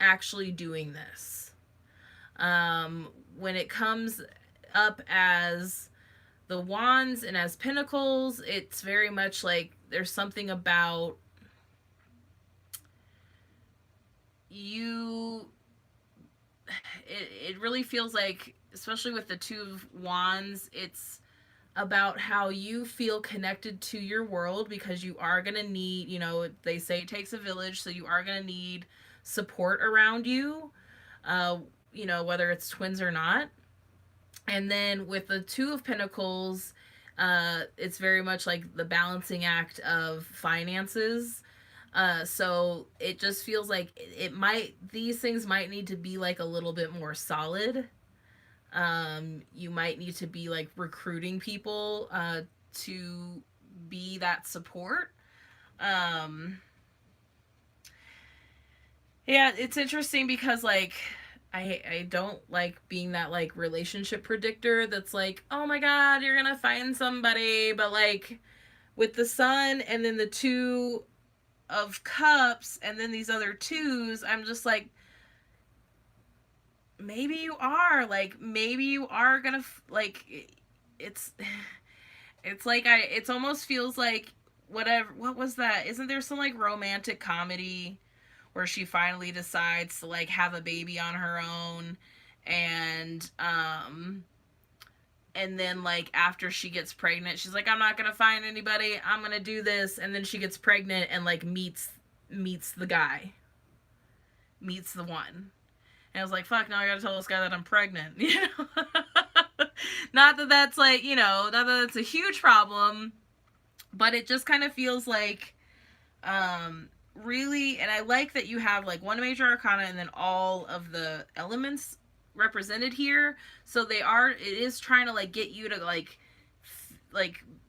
actually doing this. When it comes up as the wands and as pinnacles, it's very much like there's something about you. It really feels like, especially with the two of wands, it's about how you feel connected to your world, because you are going to need, they say it takes a village, so you are going to need support around you, uh, whether it's twins or not. And then with the two of pentacles, it's very much like the balancing act of finances. So it just feels like these things might need to be like a little bit more solid. You might need to be like recruiting people to be that support. Um, yeah, it's interesting because like I don't like being that like relationship predictor that's like, oh my god, you're gonna find somebody, but like with the sun and then the two of cups and then these other twos, I'm just like, maybe you are gonna like it's it's like it almost feels like whatever. What was that? Isn't there some like romantic comedy where she finally decides to like have a baby on her own, and and then like after she gets pregnant, she's like, I'm not gonna find anybody, I'm gonna do this, and then she gets pregnant and like meets the guy, meets the one. And I was like, fuck, now I gotta tell this guy that I'm pregnant. Not that that's like, not that that's a huge problem, but it just kind of feels like, really, and I like that you have like one major arcana and then all of the elements represented here. So it is trying to like get you to like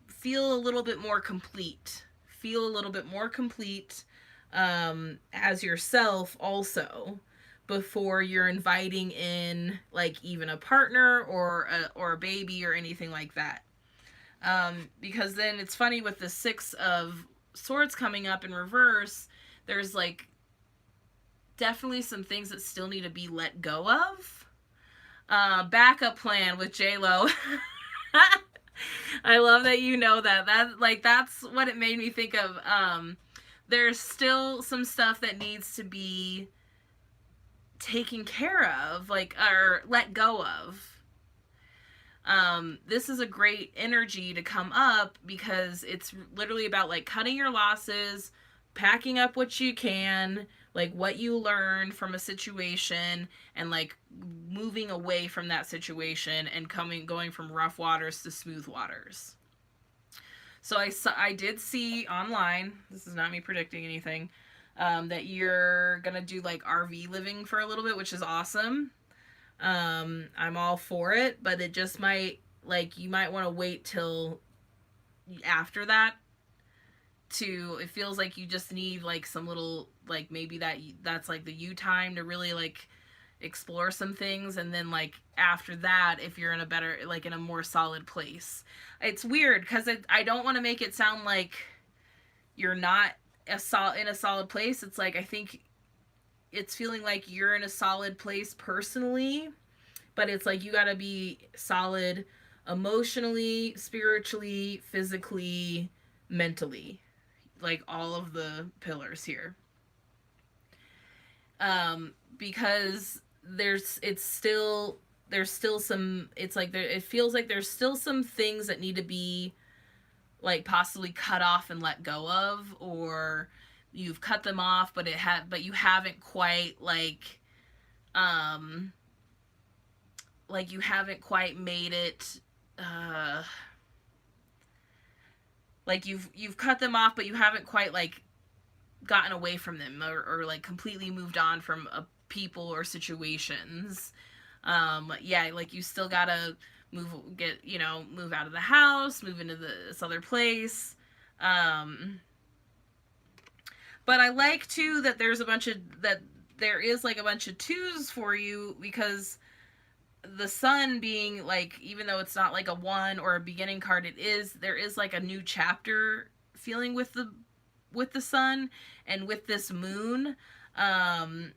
feel a little bit more complete. Feel a little bit more complete as yourself also, before you're inviting in like even a partner or a baby or anything like that. Because then it's funny with the Six of Swords coming up in reverse, there's like definitely some things that still need to be let go of. Backup plan with J Lo. I love that you know that. That's what it made me think of. There's still some stuff that needs to be taken care of, like, or let go of. This is a great energy to come up because it's literally about like cutting your losses, packing up what you can, like what you learned from a situation, and like moving away from that situation and going from rough waters to smooth waters. So I did see online, this is not me predicting anything, that you're gonna do like RV living for a little bit, which is awesome. I'm all for it, but it just might, like, you might want to wait till after that. It feels like you just need like some little, like, maybe that's like the you time to really like explore some things, and then like after that, if you're in a better, like in a more solid place. It's weird because I don't want to make it sound like you're not in a solid place. It's like, I think it's feeling like you're in a solid place personally, but it's like you got to be solid emotionally, spiritually, physically, mentally, like all of the pillars here. Because there's still some, it's like it feels like there's still some things that need to be like possibly cut off and let go of, or you've cut them off, but you haven't quite like you haven't quite made it, like you've cut them off, but you haven't quite like gotten away from them, or like completely moved on from people or situations. Yeah, like you still gotta move out of the house, move into this other place. But I like too that there is like a bunch of twos for you, because the sun being like, even though it's not like a one or a beginning card, there is like a new chapter feeling with the sun and with this moon. um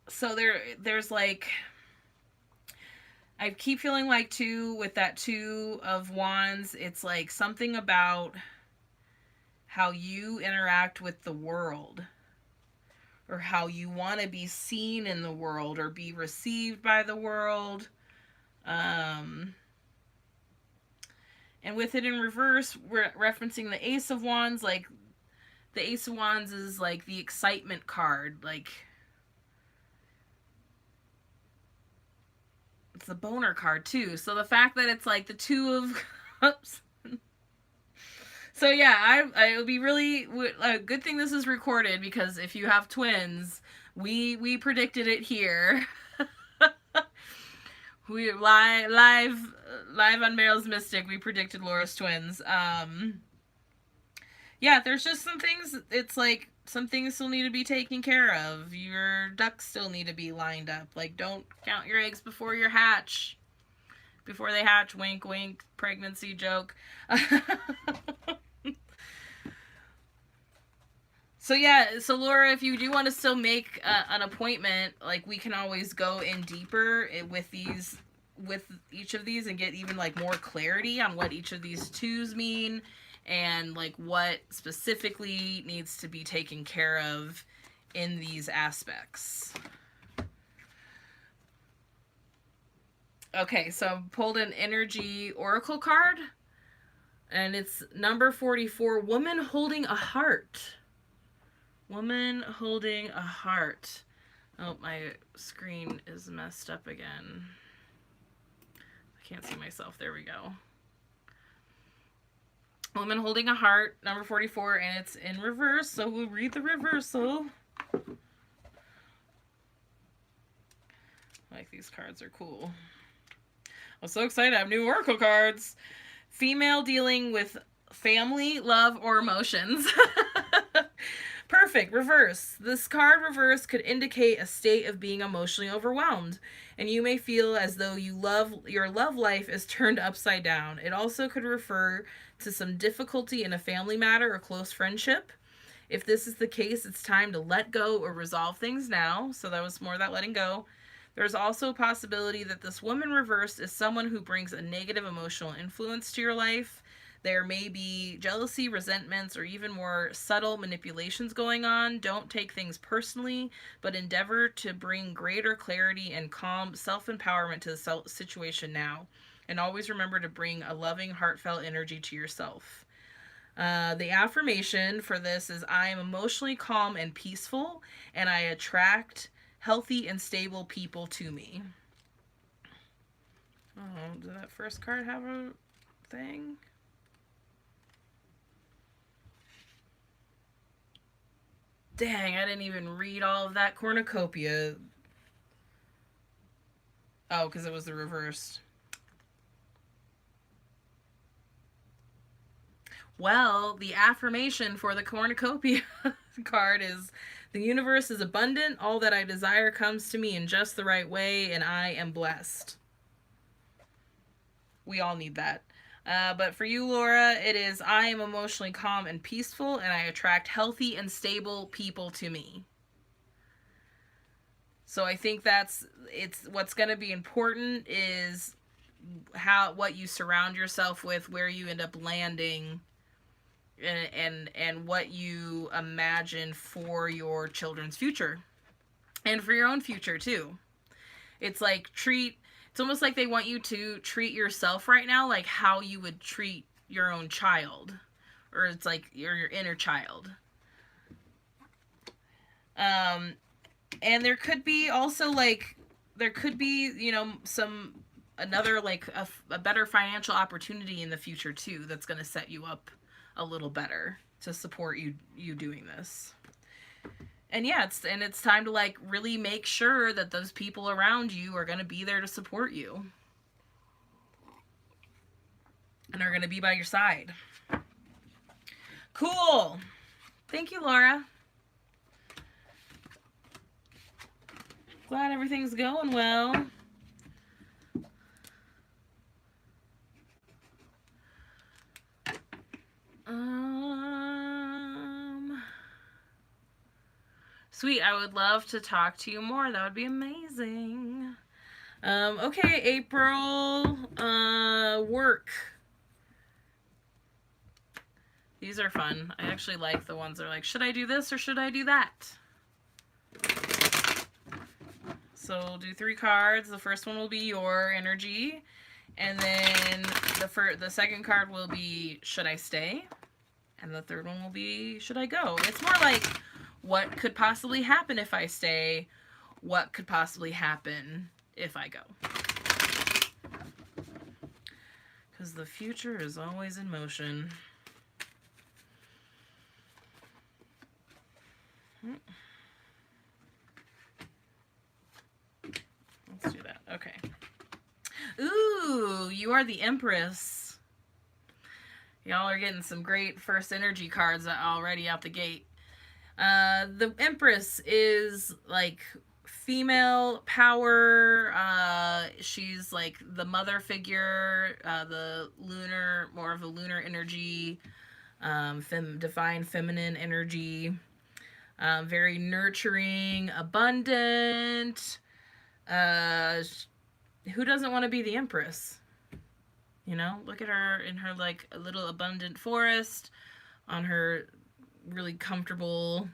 so there's like, I keep feeling like too, with that two of wands, it's like something about how you interact with the world, or how you want to be seen in the world or be received by the world. Um, and with it in reverse, we're referencing the Ace of Wands. Like, the Ace of Wands is like the excitement card. Like, it's the boner card too. So the fact that it's like the two of cups. So yeah, it would be really a good thing this is recorded, because if you have twins, we predicted it here. We live on Meryl's Mystic. We predicted Laura's twins. Yeah, there's just some things. It's like some things still need to be taken care of. Your ducks still need to be lined up. Like, don't count your eggs before you hatch. Before they hatch. Wink, wink. Pregnancy joke. So yeah, so Laura, if you do want to still make an appointment, like, we can always go in deeper with each of these, and get even like more clarity on what each of these twos mean, and like what specifically needs to be taken care of in these aspects. Okay, so I pulled an energy oracle card, and it's number 44, woman holding a heart. Woman holding a heart. Oh, my screen is messed up again. I can't see myself. There we go. Woman holding a heart, number 44, and it's in reverse, so we'll read the reversal. Like, these cards are cool. I'm so excited. I have new oracle cards. Female dealing with family, love, or emotions. Perfect. Reverse. This card reverse could indicate a state of being emotionally overwhelmed, and you may feel as though your love life is turned upside down. It also could refer to some difficulty in a family matter or close friendship. If this is the case, it's time to let go or resolve things now. So that was more of that letting go. There's also a possibility that this woman reversed is someone who brings a negative emotional influence to your life. There may be jealousy, resentments, or even more subtle manipulations going on. Don't take things personally, but endeavor to bring greater clarity and calm self-empowerment to the situation now. And always remember to bring a loving, heartfelt energy to yourself. The affirmation for this is, I am emotionally calm and peaceful, and I attract healthy and stable people to me. Oh, did that first card have a thing? Dang, I didn't even read all of that cornucopia. Oh, because it was the reversed. Well, the affirmation for the cornucopia card is, the universe is abundant, all that I desire comes to me in just the right way, and I am blessed. We all need that. But for you, Laura, it is, I am emotionally calm and peaceful, and I attract healthy and stable people to me. So I think it's what's going to be important is what you surround yourself with, where you end up landing, and what you imagine for your children's future, and for your own future too. It's like it's almost like they want you to treat yourself right now like how you would treat your own child, or it's like your inner child. And there could be also like, another like a better financial opportunity in the future too, that's going to set you up a little better to support you doing this. And yeah, it's time to like really make sure that those people around you are going to be there to support you. and are going to be by your side. Cool. Thank you, Laura. Glad everything's going well. Sweet, I would love to talk to you more. That would be amazing. Okay, April. Work. These are fun. I actually like the ones that are like, should I do this or should I do that? So we'll do 3 cards. The first one will be your energy. And then the second card will be, should I stay? And the third one will be, should I go? It's more like, what could possibly happen if I stay? What could possibly happen if I go? Because the future is always in motion. Let's do that. Okay. Ooh, you are the Empress. Y'all are getting some great first energy cards already out the gate. The Empress is like female power. She's like the mother figure, the lunar, more of a lunar energy, divine feminine energy. Very nurturing, abundant. Who doesn't want to be the Empress? You know, look at her in her like a little abundant forest on her really comfortable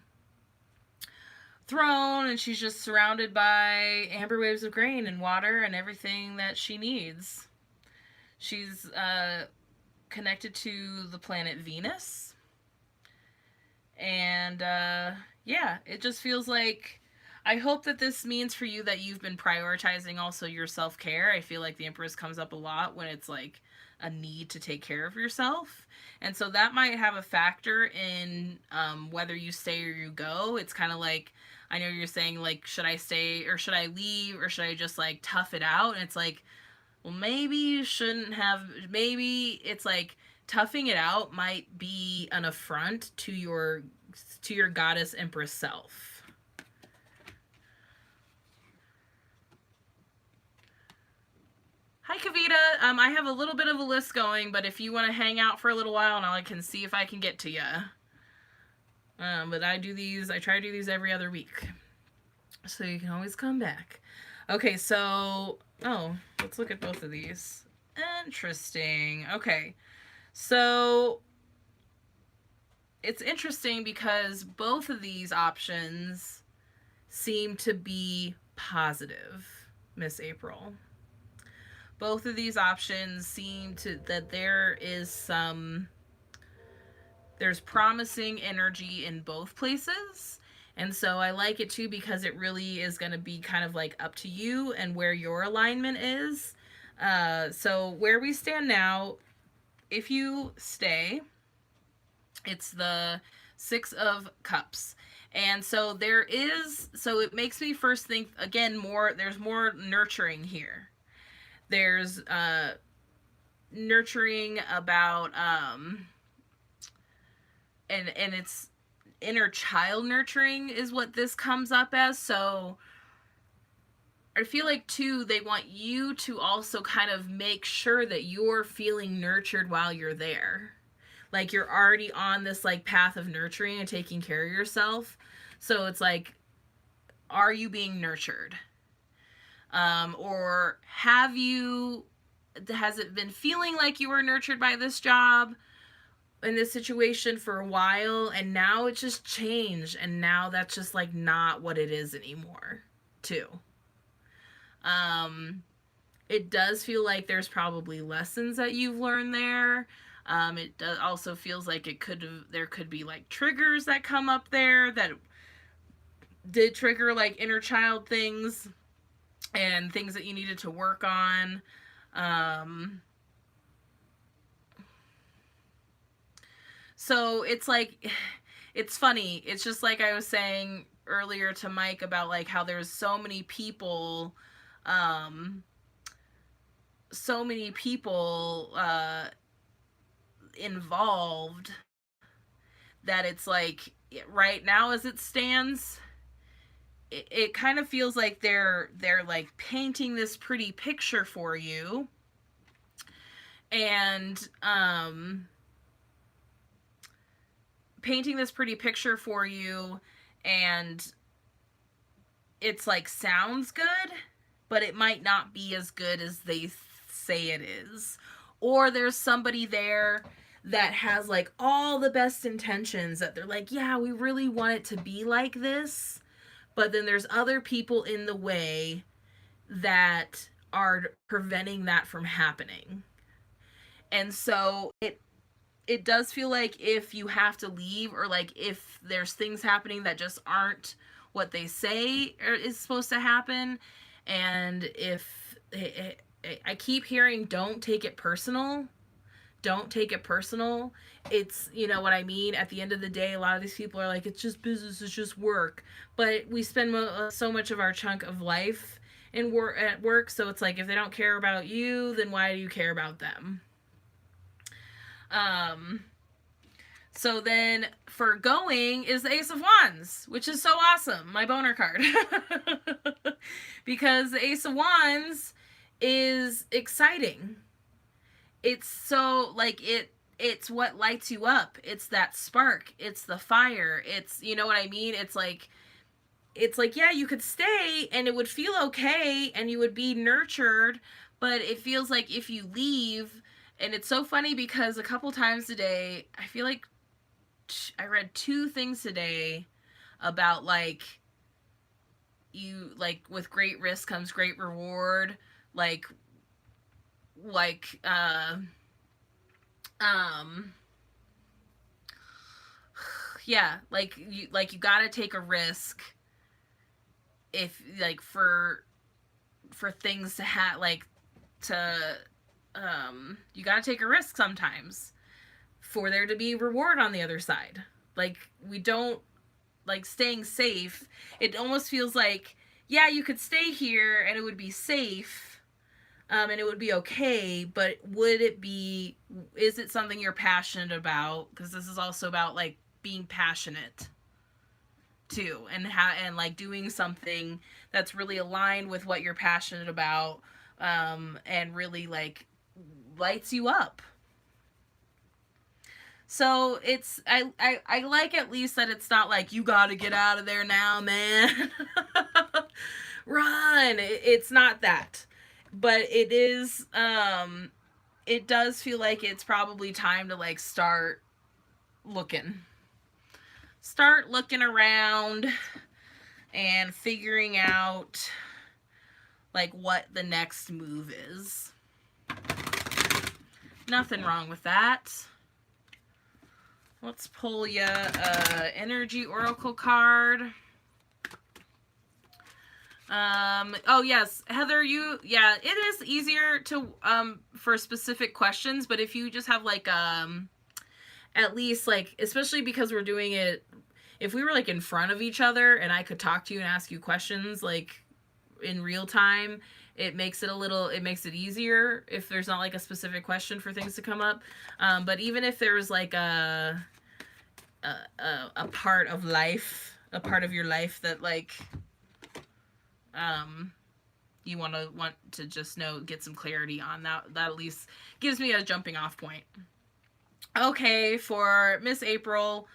throne, and she's just surrounded by amber waves of grain and water and everything that she needs. She's connected to the planet Venus. And yeah, it just feels like, I hope that this means for you that you've been prioritizing also your self-care. I feel like the Empress comes up a lot when it's like a need to take care of yourself. And so that might have a factor in whether you stay or you go. It's kind of like, I know you're saying like, should I stay or should I leave or should I just like tough it out? And it's like, well, maybe you shouldn't have, maybe it's like toughing it out might be an affront to your goddess Empress self. Hi, Kavita. I have a little bit of a list going, but if you want to hang out for a little while, and I can see if I can get to you. But I try to do these every other week. So you can always come back. Okay, so, let's look at both of these. Interesting. Okay, so it's interesting because both of these options seem to be positive, Miss April. Both of these options seem to, that there's promising energy in both places. And so I like it too because it really is going to be kind of like up to you and where your alignment is. So where we stand now, if you stay, it's the 6 of Cups. And so so it makes me first think, again, there's more nurturing here. There's nurturing about and it's inner child nurturing is what this comes up as. So I feel like too, they want you to also kind of make sure that you're feeling nurtured while you're there. Like you're already on this like path of nurturing and taking care of yourself. So it's like, are you being nurtured? Or has it been feeling like you were nurtured by this job in this situation for a while, and now it just changed, and now that's just like not what it is anymore too. It does feel like there's probably lessons that you've learned there. It also feels like there could be like triggers that come up there that did trigger like inner child things and things that you needed to work on. So it's like, it's funny. It's just like I was saying earlier to Mike about like how there's so many people involved that it's like right now as it stands, it kind of feels like they're like painting this pretty picture for you, and painting this pretty picture for you, and it's like sounds good, but it might not be as good as they say it is. Or there's somebody there that has like all the best intentions, that they're like, yeah, we really want it to be like this, but then there's other people in the way that are preventing that from happening. And so it does feel like if you have to leave, or like if there's things happening that just aren't what they say is supposed to happen, and if I keep hearing don't take it personal, don't take it personal. It's, you know what I mean? At the end of the day, a lot of these people are like, it's just business, it's just work. But we spend so much of our chunk of life in work, at work, so it's like if they don't care about you, then why do you care about them? Um so then for going is the Ace of Wands, which is so awesome, my boner card. Because the Ace of Wands is exciting. It's so like it's what lights you up. It's that spark. It's the fire. It's, you know what I mean? It's like, yeah, you could stay and it would feel okay and you would be nurtured, but it feels like if you leave, and it's so funny because a couple times today, I feel like I read two things today about like you, like with great risk comes great reward, like like um yeah, like you got to take a risk if like for things to have like to you got to take a risk sometimes for there to be reward on the other side. Like we don't like staying safe. It almost feels like, yeah, you could stay here and it would be safe, and it would be okay, but would it be, is it something you're passionate about? Because this is also about like being passionate too, and and like doing something that's really aligned with what you're passionate about, and really like lights you up. So it's I like at least that it's not like you got to get out of there now, man. Run. It's not that. But it is it does feel like it's probably time to like looking. Start looking around and figuring out like what the next move is. Nothing wrong with that. Let's pull you a energy oracle card. Oh yes, Heather, yeah, it is easier to for specific questions, but if you just have like at least like, especially because we're doing it, if we were like in front of each other and I could talk to you and ask you questions like in real time, it makes it easier if there's not like a specific question for things to come up. But even if there's like a part of life, a part of your life that like you want to just know, get some clarity on that, that at least gives me a jumping off point. Okay, for Miss April,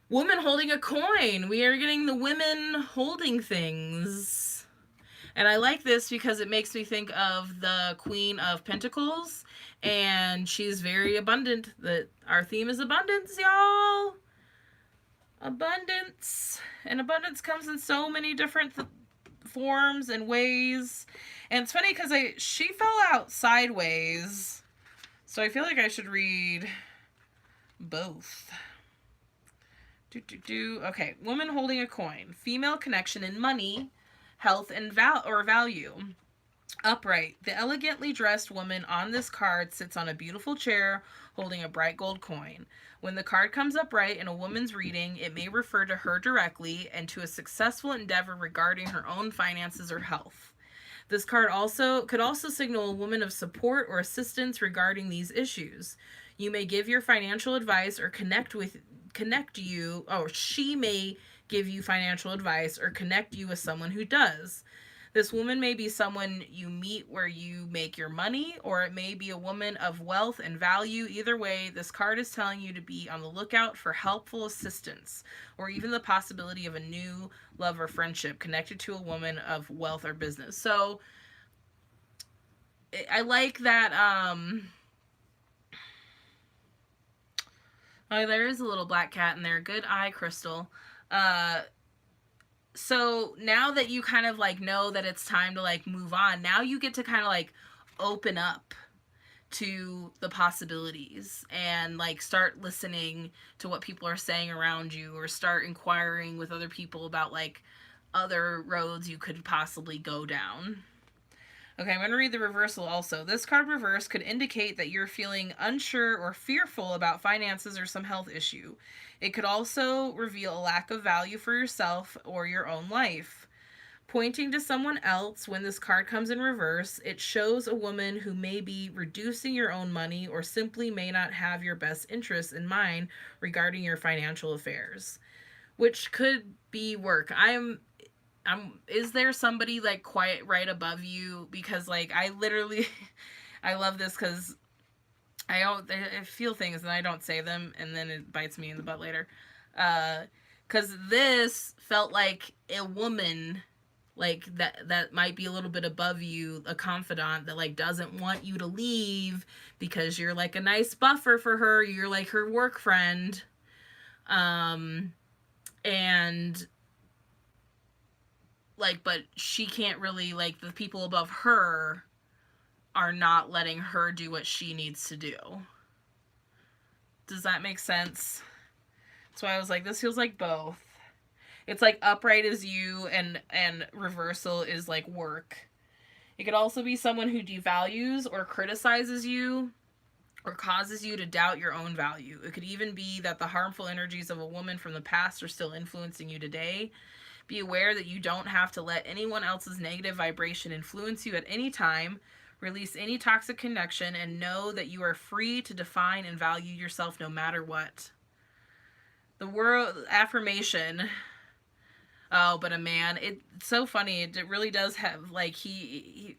woman holding a coin. We are getting the women holding things. And I like this because it makes me think of the Queen of Pentacles, and she's very abundant. That our theme is abundance, y'all. Abundance. And abundance comes in so many different forms and ways. And it's funny because she fell out sideways, so I feel like I should read both. Okay, woman holding a coin. Female connection in money, health, and value. Upright. The elegantly dressed woman on this card sits on a beautiful chair holding a bright gold coin. When the card comes upright in a woman's reading, it may refer to her directly and to a successful endeavor regarding her own finances or health. This card could also signal a woman of support or assistance regarding these issues. You may give your financial advice or connect you, or she may give you financial advice or connect you with someone who does. This woman may be someone you meet where you make your money, or it may be a woman of wealth and value. Either way, this card is telling you to be on the lookout for helpful assistance, or even the possibility of a new love or friendship connected to a woman of wealth or business. So I like that. Oh, there is a little black cat in there. Good eye, Crystal. Uh, so now that you kind of like know that it's time to like move on, now you get to kind of like open up to the possibilities and like start listening to what people are saying around you, or start inquiring with other people about like other roads you could possibly go down. Okay, I'm going to read the reversal also. This card reverse could indicate that you're feeling unsure or fearful about finances or some health issue. It could also reveal a lack of value for yourself or your own life. Pointing to someone else when this card comes in reverse, it shows a woman who may be reducing your own money or simply may not have your best interests in mind regarding your financial affairs, which could be work. Is there somebody like quiet right above you? Because like I literally I love this because I feel things and I don't say them, and then it bites me in the butt later. Because this felt like a woman like that might be a little bit above you, a confidant that like doesn't want you to leave because you're like a nice buffer for her, you're like her work friend. And like, but she can't really, like, the people above her are not letting her do what she needs to do. Does that make sense? That's why I was like, this feels like both. It's like upright is you, and reversal is like work. It could also be someone who devalues or criticizes you or causes you to doubt your own value. It could even be that the harmful energies of a woman from the past are still influencing you today. Be aware that you don't have to let anyone else's negative vibration influence you at any time. Release any toxic connection and know that you are free to define and value yourself no matter what. The world affirmation. Oh, but a man. It's so funny. It really does have like there's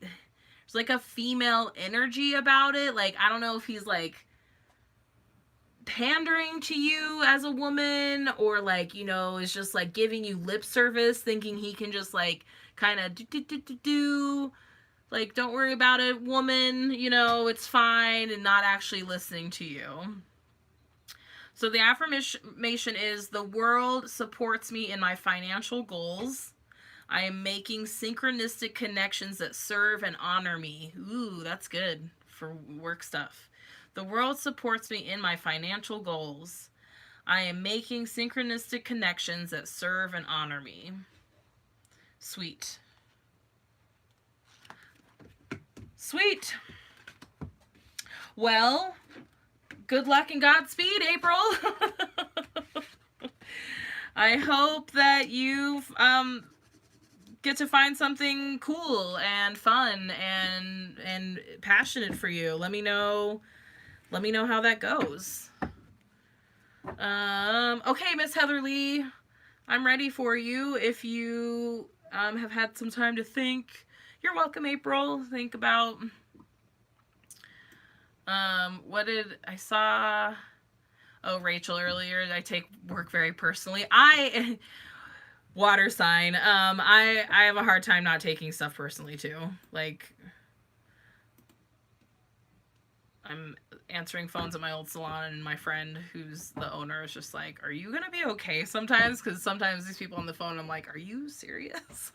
like a female energy about it. Like I don't know if he's like pandering to you as a woman, or like, you know, is just like giving you lip service, thinking he can just like kind of do like, don't worry about it, woman, you know, it's fine, and not actually listening to you. So the affirmation is: the world supports me in my financial goals. I am making synchronistic connections that serve and honor me. Ooh, that's good for work stuff. The world supports me in my financial goals. I am making synchronistic connections that serve and honor me. Sweet. Sweet. Well, good luck and Godspeed, April. I hope that you get to find something cool and fun and passionate for you. Let me know how that goes. Okay, Miss Heather Lee, I'm ready for you if you have had some time to think. You're welcome, April. Think about what did I saw? Oh, Rachel earlier. I take work very personally. Water sign. I have a hard time not taking stuff personally too. Like, I'm answering phones at my old salon, and my friend who's the owner is just like, are you gonna be okay sometimes? Because sometimes these people on the phone, I'm like, are you serious?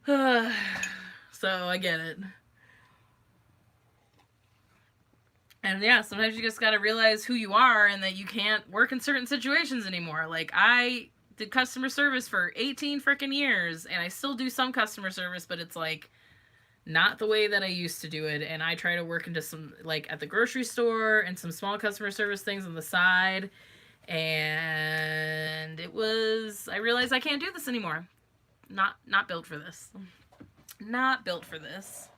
So I get it. And yeah, sometimes you just gotta realize who you are and that you can't work in certain situations anymore. Like, I did customer service for 18 freaking years, and I still do some customer service, but it's like not the way that I used to do it. And I try to work into some, like, at the grocery store and some small customer service things on the side. And I realized I can't do this anymore. Not built for this. Not built for this.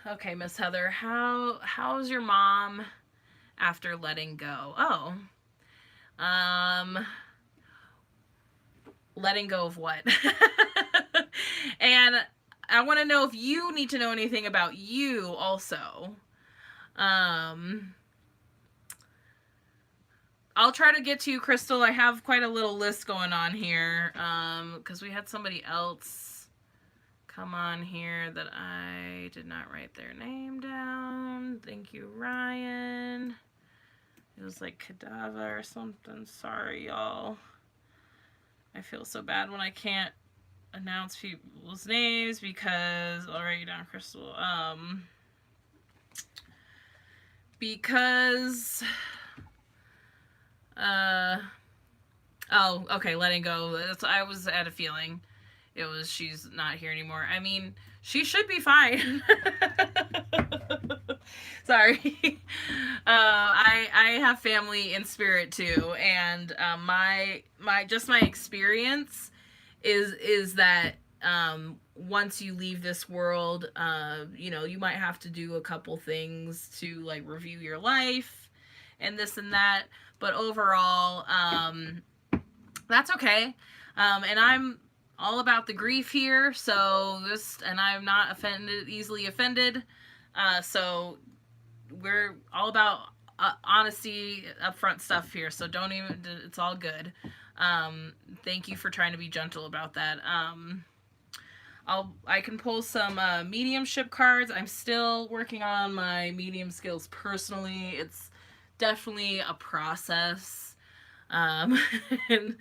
Okay, Miss Heather, how's your mom after letting go? Oh, um, letting go of what? And I want to know if you need to know anything about you also. Um, I'll try to get to you, Crystal. I have quite a little list going on here. Because we had somebody else come on here that I did not write their name down. Thank you, Ryan. It was like Cadaver or something. Sorry, y'all. I feel so bad when I can't announce people's names because I'll write you down, Crystal. Because oh, okay, letting go. I was at a feeling it was she's not here anymore. I mean, she should be fine. Sorry. I have family in spirit too, and my experience is that once you leave this world, you might have to do a couple things to like review your life and this and that, but overall, that's okay. And I'm all about the grief here, and I'm not easily offended. So we're all about honesty, upfront stuff here. So don't even, it's all good. Thank you for trying to be gentle about that. I can pull some mediumship cards. I'm still working on my medium skills personally. It's definitely a process. Um, and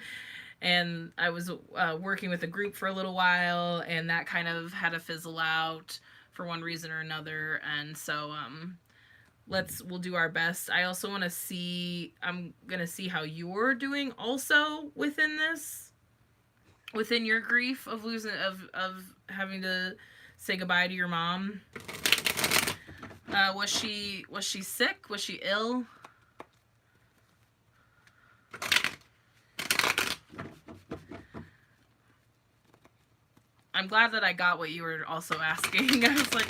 and I was working with a group for a little while, and that kind of had to fizzle out for one reason or another. And so we'll do our best. I also want to see. I'm gonna see how you're doing also within your grief of losing of having to say goodbye to your mom. Was she sick? Was she ill? I'm glad that I got what you were also asking. I was like,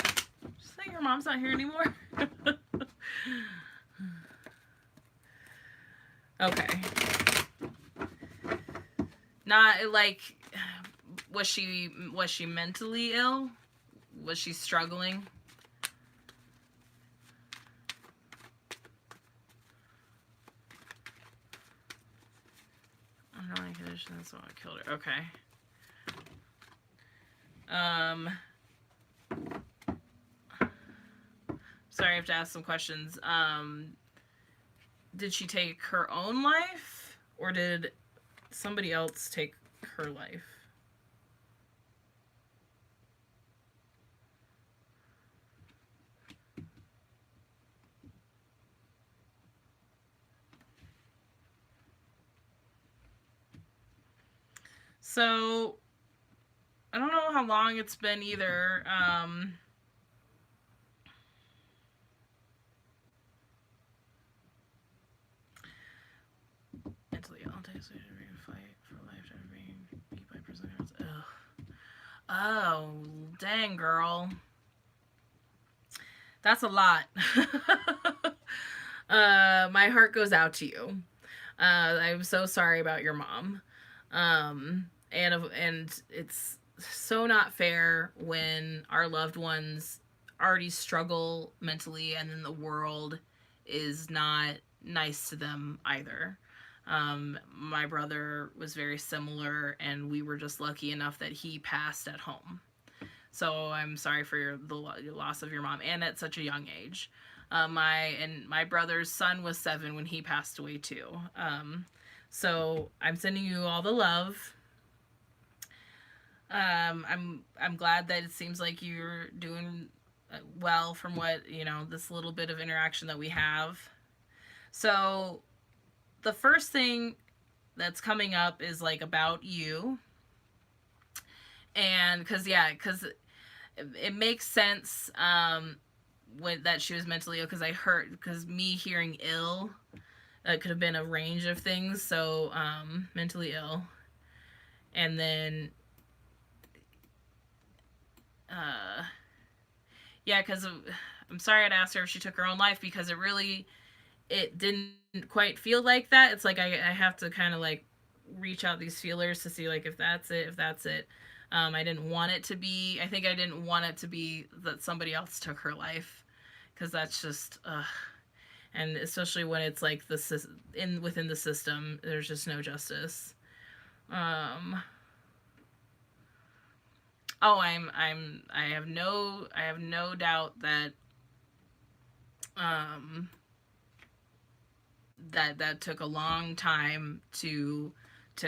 just say your mom's not here anymore. Okay. Not like, was she mentally ill? Was she struggling? Underlying condition, that's what killed her. Okay. Sorry, I have to ask some questions. Did she take her own life, or did somebody else take her life? So, I don't know how long it's been either. Mentally ill, fight for life after being beat by prison guards. Ugh. Oh, dang, girl. That's a lot. My heart goes out to you. I'm so sorry about your mom. And it's so not fair when our loved ones already struggle mentally and then the world is not nice to them either. My brother was very similar, and we were just lucky enough that he passed at home. So I'm sorry for the loss of your mom, and at such a young age. My brother's son was 7 when he passed away too. So I'm sending you all the love. I'm glad that it seems like you're doing well from what this little bit of interaction that we have. So the first thing that's coming up is like about you, and because it makes sense when that she was mentally ill, because me hearing ill, it could have been a range of things. So mentally ill, and then yeah, because I'm sorry I'd asked her if she took her own life, because it didn't quite feel like that. It's like I have to kind of like reach out these feelers to see like if that's it, if that's it. I didn't want it to be. I think I didn't want it to be that somebody else took her life, because that's just and especially when it's like in within the system, there's just no justice. Um, oh, I have no doubt that um that took a long time to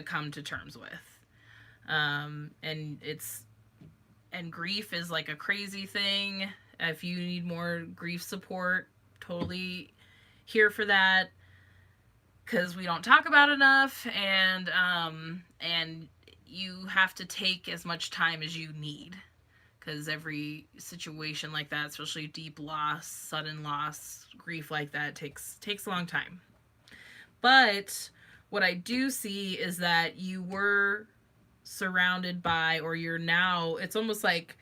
come to terms with. And grief is like a crazy thing. If you need more grief support, totally here for that, because we don't talk about enough. And you have to take as much time as you need, because every situation like that, especially deep loss, sudden loss, grief like that, takes a long time. But what I do see is that you were surrounded by, or you're now, it's almost like,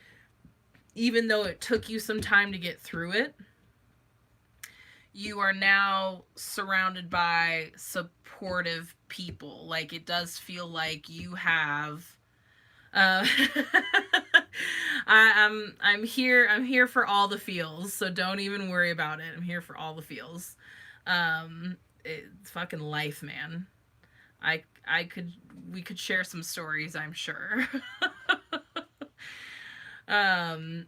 even though it took you some time to get through it, you are now surrounded by supportive people. Like, it does feel like you have I'm here for all the feels, so don't even worry about it. I'm here for all the feels. It's fucking life, man. I could we could share some stories, I'm sure. um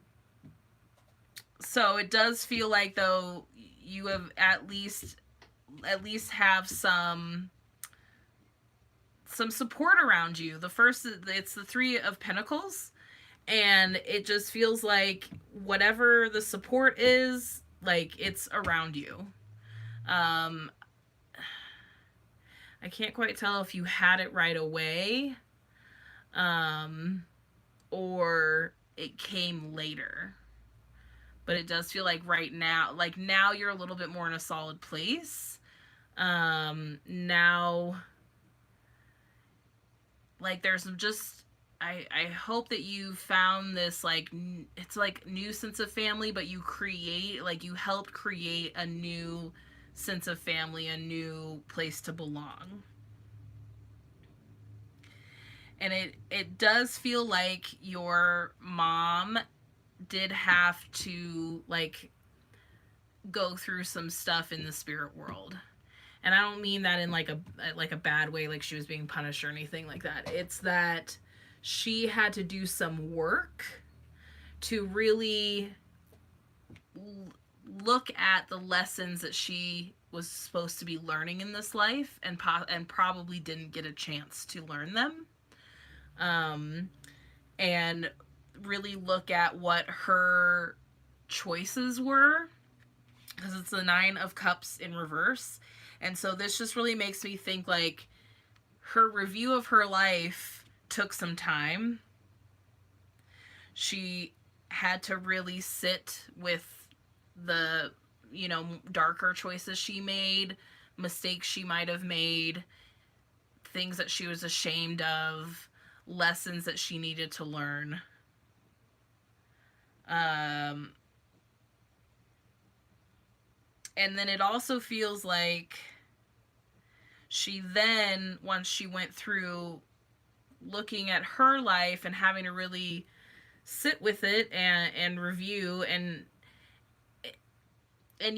so it does feel like, though, you have at least have some support around you. The first, it's the 3 of Pentacles, and it just feels like whatever the support is, like, it's around you. um I can't quite tell if you had it right away, um or it came later, but it does feel like right now, like, now you're a little bit more in a solid place. Now, like, there's just, I hope that you found this, like, it's like new sense of family, but you helped create a new sense of family, a new place to belong. And it does feel like your mom did have to, like, go through some stuff in the spirit world. And I don't mean that in like a bad way, like she was being punished or anything like that. It's that she had to do some work to really look at the lessons that she was supposed to be learning in this life, and probably didn't get a chance to learn them. Um and really look at what her choices were, because it's the 9 of Cups in reverse. And so this just really makes me think, like, her review of her life took some time. She had to really sit with the, darker choices she made, mistakes she might have made, things that she was ashamed of, lessons that she needed to learn. Um, and then it also feels like she then, once she went through looking at her life and having to really sit with it and review, and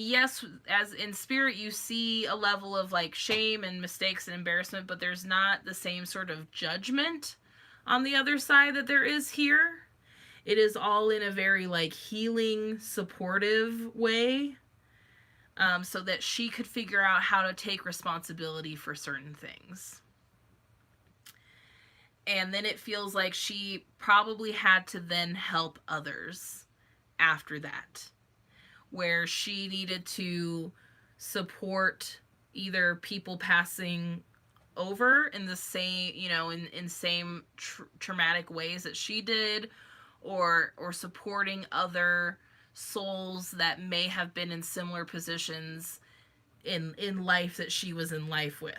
yes, as in spirit, you see a level of, like, shame and mistakes and embarrassment, but there's not the same sort of judgment on the other side that there is here. It is all in a very, like, healing, supportive way, so that she could figure out how to take responsibility for certain things. And then it feels like she probably had to then help others after that, where she needed to support either people passing over in the same, in same traumatic ways that she did, or supporting other souls that may have been in similar positions in life that she was in life with.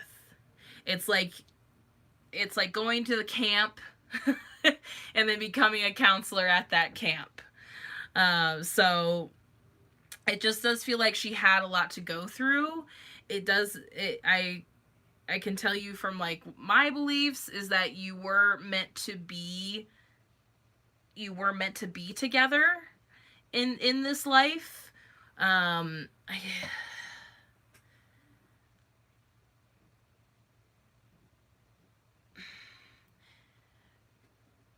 It's like going to the camp and then becoming a counselor at that camp. So it just does feel like she had a lot to go through. It does. I can tell you from like my beliefs is that you were meant to be together in this life. Um, I,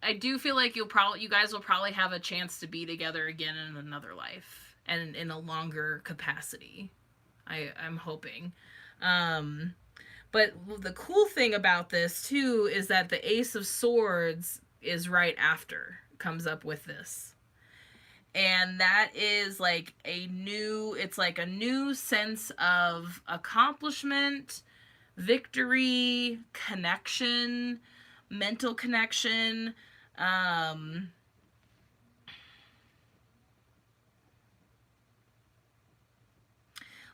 I do feel like you guys will probably have a chance to be together again in another life and in a longer capacity. I'm hoping. Um, but the cool thing about this too is that the Ace of Swords is right after comes up with this. And that is like it's like a new sense of accomplishment, victory, connection, mental connection. Um,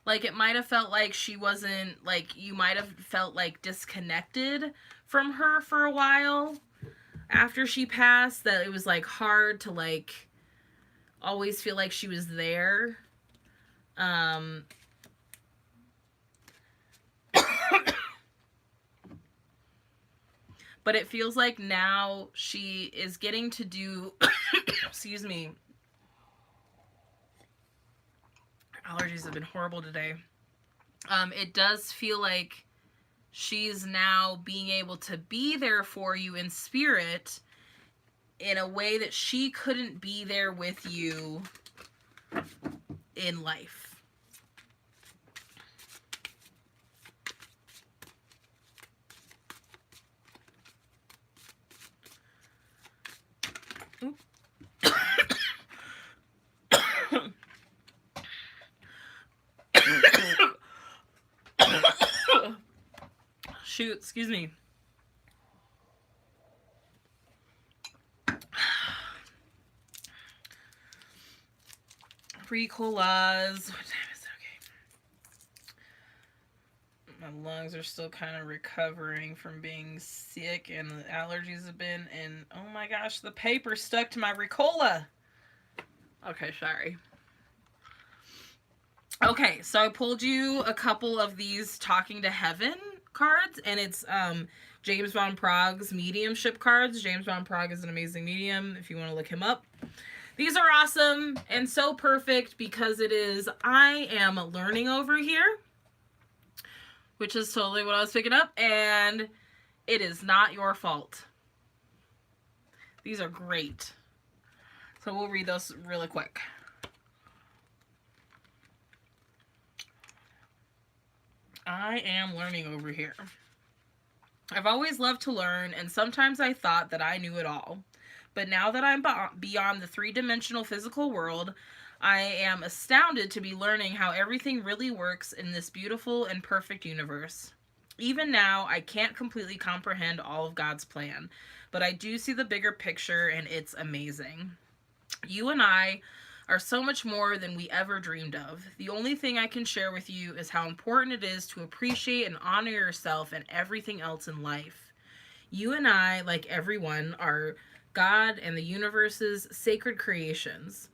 like it might have felt like she wasn't like you might have felt like disconnected from her for a while after she passed, that it was like hard to like always feel like she was there. Um, but it feels like now she is getting to do excuse me, allergies have been horrible today. It does feel like she's now being able to be there for you in spirit in a way that she couldn't be there with you in life. Shoot, excuse me. Pre-colas. What time is it? Okay. My lungs are still kind of recovering from being sick, and the allergies have been. And oh my gosh, the paper stuck to my Ricola. Okay, sorry. Okay, so I pulled you a couple of these Talking to Heaven cards, and it's James Van Prague's mediumship cards. James Van Prague is an amazing medium if you want to look him up. These are awesome and so perfect because it is I am learning over here, which is totally what I was picking up, and it is not your fault. These are great. So we'll read those really quick. I am learning over here. I've always loved to learn, and sometimes I thought that I knew it all. But now that I'm beyond the three-dimensional physical world, I am astounded to be learning how everything really works in this beautiful and perfect universe. Even now, I can't completely comprehend all of God's plan, but I do see the bigger picture, and it's amazing. You and I are so much more than we ever dreamed of. The only thing I can share with you is how important it is to appreciate and honor yourself and everything else in life. You and I, like everyone, are God and the universe's sacred creations,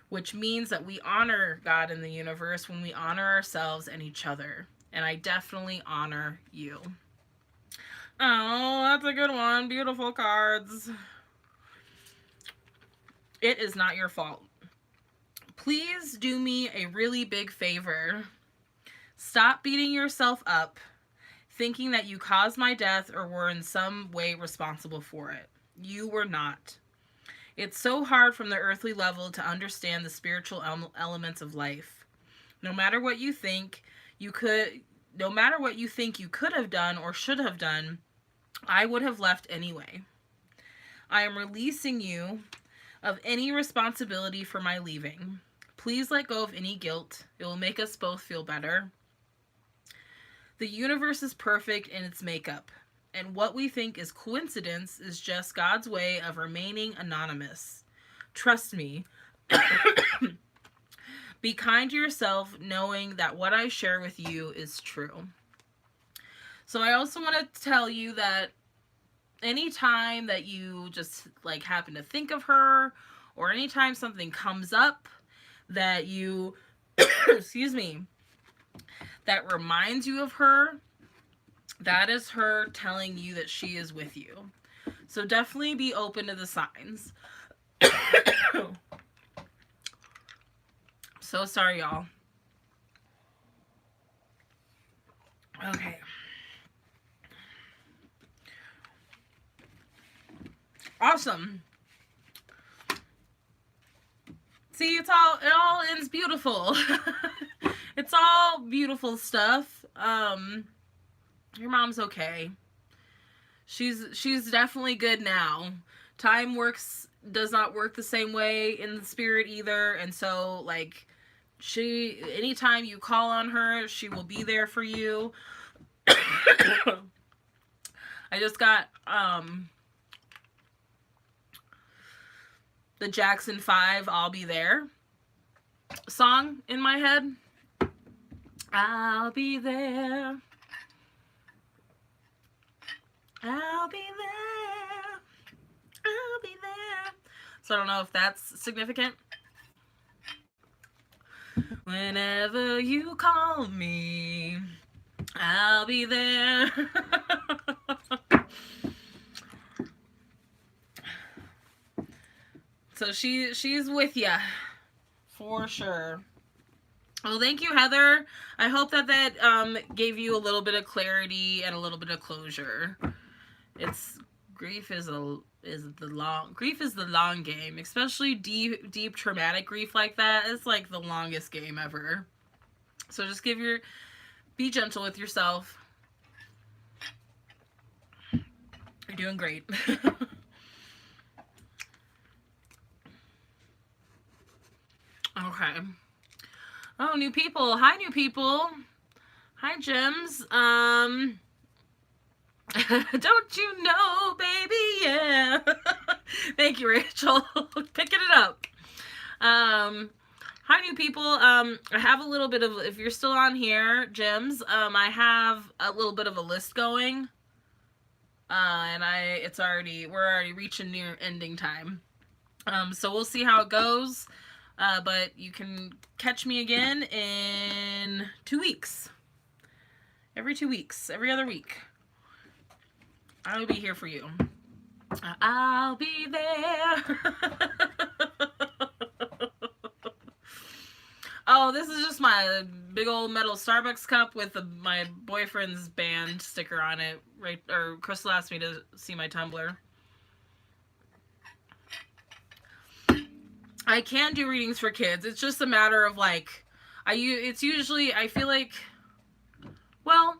which means that we honor God and the universe when we honor ourselves and each other. And I definitely honor you. Oh, that's a good one. Beautiful cards. It is not your fault. Please do me a really big favor. Stop beating yourself up, thinking that you caused my death or were in some way responsible for it. You were not. It's so hard from the earthly level to understand the spiritual elements of life. No matter what you think you could, no matter what you think you could have done or should have done, I would have left anyway. I am releasing you of any responsibility for my leaving. Please let go of any guilt. It will make us both feel better. The universe is perfect in its makeup, and what we think is coincidence is just God's way of remaining anonymous. Trust me. Be kind to yourself, knowing that what I share with you is true. So I also want to tell you that anytime that you just like happen to think of her or anytime something comes up that you, excuse me, that reminds you of her, that is her telling you that she is with you. So definitely be open to the signs. So sorry, y'all. Okay. Awesome. See, it all ends beautiful. It's all beautiful stuff. Your mom's okay. She's definitely good now. Time does not work the same way in the spirit either, and so like anytime you call on her, she will be there for you. I just got the Jackson 5 I'll Be There song in my head. I'll be there. I'll be there. I'll be there. So I don't know if that's significant. Whenever you call me, I'll be there. So she's with ya for sure. Well, thank you, Heather. I hope that gave you a little bit of clarity and a little bit of closure. Grief is the long game, especially deep traumatic grief like that. It's like the longest game ever. So just be gentle with yourself. You're doing great. Okay. Oh, new people. Hi, new people. Hi, Gems. Don't you know, baby? Yeah. Thank you, Rachel. Picking it up. Hi, new people. I have a little bit of, if you're still on here, Gems, I have a little bit of a list going. And we're already reaching near ending time. So we'll see how it goes. But you can catch me again in 2 weeks. Every 2 weeks. Every other week. I will be here for you. I'll be there. Oh, this is just my big old metal Starbucks cup with my boyfriend's band sticker on it. Right, or Crystal asked me to see my Tumblr. I can do readings for kids. It's just a matter of like, it's usually, I feel like, well,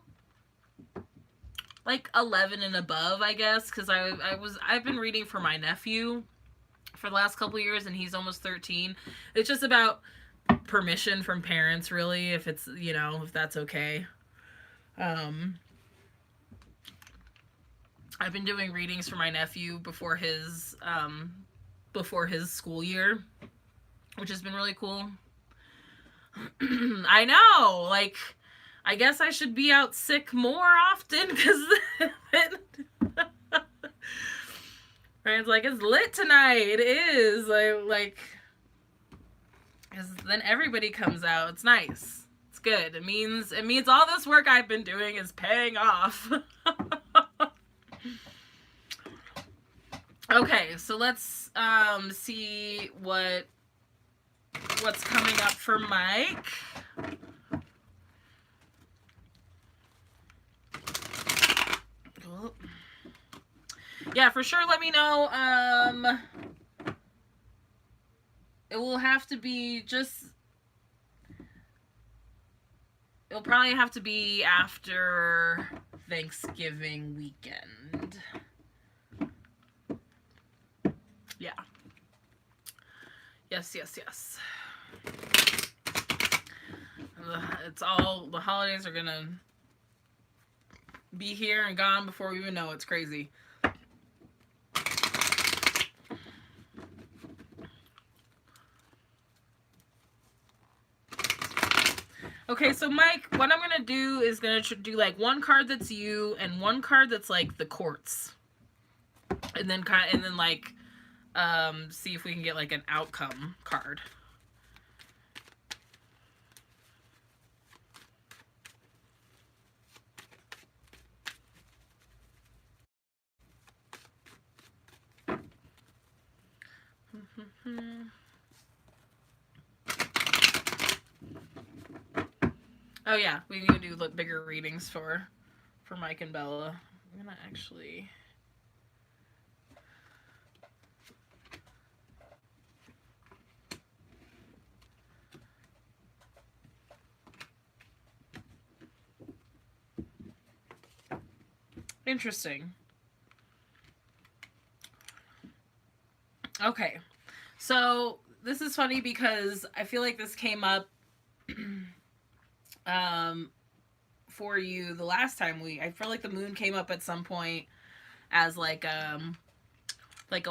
like 11 and above, I guess, because I've been reading for my nephew for the last couple years, and he's almost 13. It's just about permission from parents, really, if it's, if that's okay. I've been doing readings for my nephew before his school year, which has been really cool. I know, like, I guess I should be out sick more often, because Ryan's like, it's lit tonight. It is. Because then everybody comes out. It's nice. It's good. It means all this work I've been doing is paying off. Okay, so let's see what's coming up for Mike. Cool. Yeah, for sure, let me know. It will have to be it'll probably have to be after Thanksgiving weekend. Yeah. Yes. It's all, the holidays are gonna be here and gone before we even know. It's crazy. Okay, so Mike, what I'm gonna do is do like one card that's you and one card that's like the courts, and then like See if we can get like an outcome card. Oh yeah, we can do like bigger readings for Mike and Bella. I'm gonna actually. Interesting. Okay, so this is funny because I feel like this came up um, for you the last time we. I feel like the moon came up at some point as like a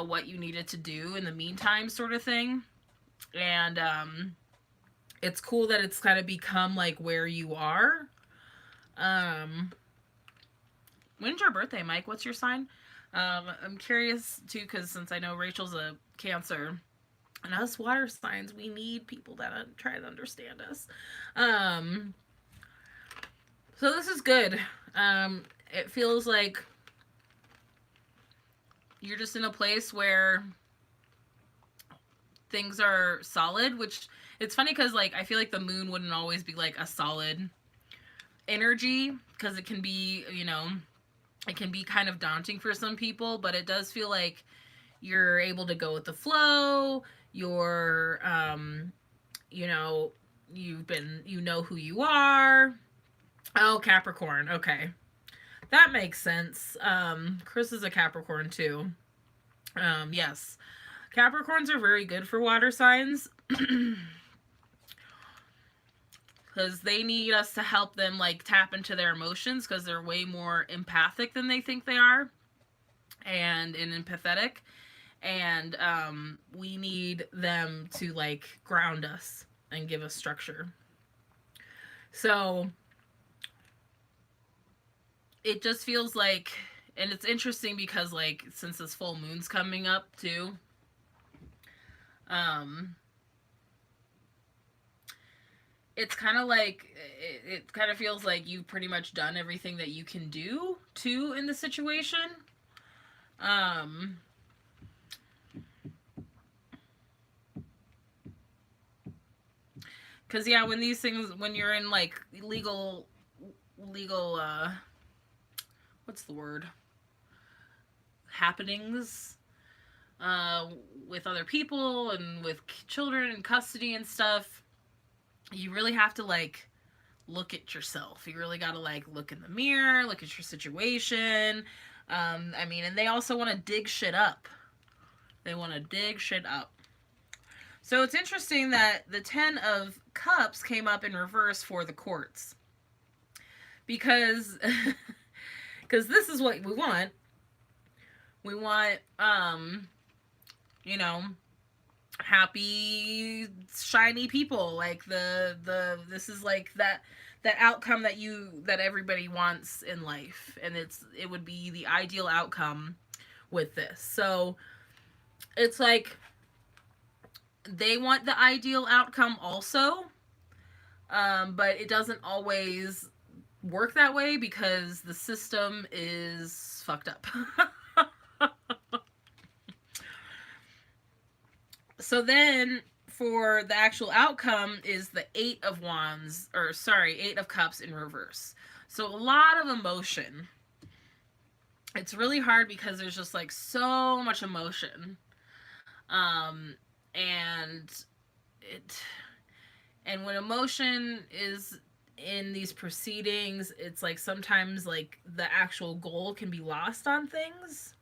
what you needed to do in the meantime sort of thing, and it's cool that it's kind of become like where you are. Um, when's your birthday, Mike? What's your sign? I'm curious too because since I know Rachel's a Cancer, and us water signs, we need people that try to understand us. Um, so this is good. It feels like you're just in a place where things are solid, which it's funny because like I feel like the moon wouldn't always be like a solid energy because it can be, it can be kind of daunting for some people, but it does feel like you're able to go with the flow. You're you know, you know who you are. Oh, Capricorn. Okay. That makes sense. Chris is a Capricorn too. Yes. Capricorns are very good for water signs because they need us to help them like tap into their emotions because they're way more empathic than they think they are and empathetic, and we need them to like ground us and give us structure. So it just feels like, and it's interesting because like since this full moon's coming up too, um it's kind of like it kind of feels like you've pretty much done everything that you can do too in the situation. um because yeah, when these things, when you're in like legal what's the word, happenings uh with other people and with children and custody and stuff, you really have to like look at yourself. You really got to like look in the mirror, look at your situation. I mean, and they also want to dig shit up. They want to dig shit up. So it's interesting that the 10 of Cups came up in reverse for the courts. Because because this is what we want. We want you know, happy shiny people, like the this is like that outcome that everybody wants in life, and it would be the ideal outcome with this. So it's like they want the ideal outcome also, but it doesn't always work that way because the system is fucked up. So then for the actual outcome is the 8 of Wands, or sorry, 8 of Cups in reverse. So a lot of emotion. It's really hard because there's just like so much emotion. Um and it and when emotion is in these proceedings, it's like sometimes like the actual goal can be lost on things.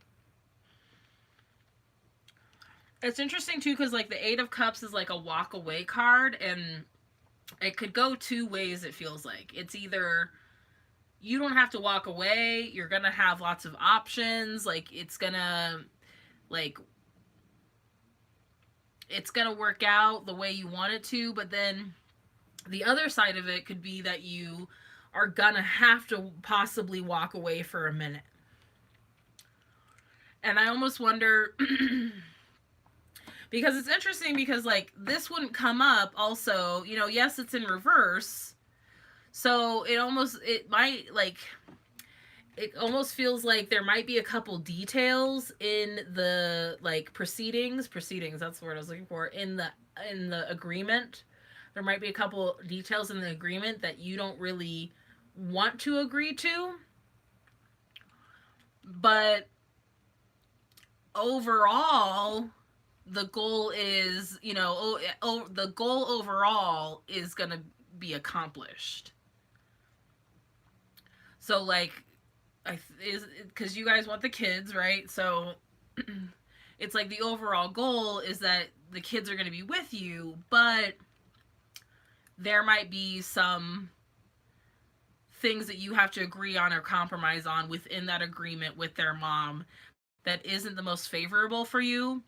It's interesting too because like the 8 of Cups is like a walk away card, and it could go two ways. It feels like it's either you don't have to walk away, you're gonna have lots of options, like like it's gonna work out the way you want it to, but then the other side of it could be that you are gonna have to possibly walk away for a minute. And I almost wonder Because it's interesting because like this wouldn't come up also, you know, yes, it's in reverse. So it might like it almost feels like there might be a couple details in the like proceedings, that's the word I was looking for, in the agreement. There might be a couple details in the agreement that you don't really want to agree to, but overall the goal is, you know, the goal overall is going to be accomplished. So like is because you guys want the kids, right? So it's like the overall goal is that the kids are going to be with you, but there might be some things that you have to agree on or compromise on within that agreement with their mom that isn't the most favorable for you,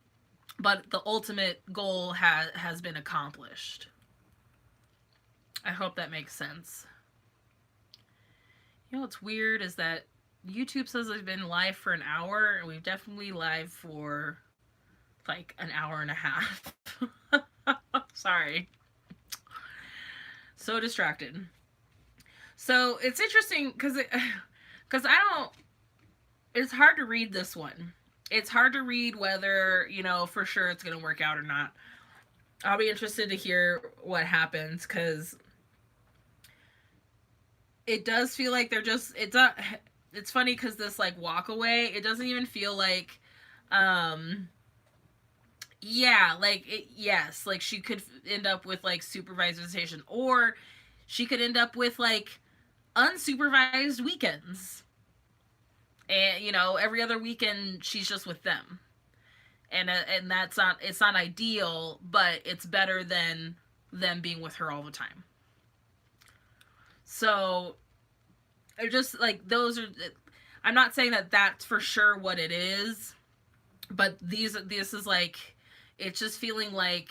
but the ultimate goal has been accomplished. I hope that makes sense. You know what's weird is that YouTube says I've been live for an hour, and we've definitely live for like an hour and a half. Sorry. So distracted. So it's interesting because I don't. It's hard to read this one. It's hard to read whether, you know, for sure it's going to work out or not. I'll be interested to hear what happens because it does feel like they're just, it's not, it's funny because this like walk away, it doesn't even feel like, um, yeah, like it, yes, like she could end up with like supervised visitation, or she could end up with like unsupervised weekends. And you know, every other weekend she's just with them. And that's not, it's not ideal, but it's better than them being with her all the time. So I just like those are, I'm not saying that that's for sure what it is, but this is like, it's just feeling like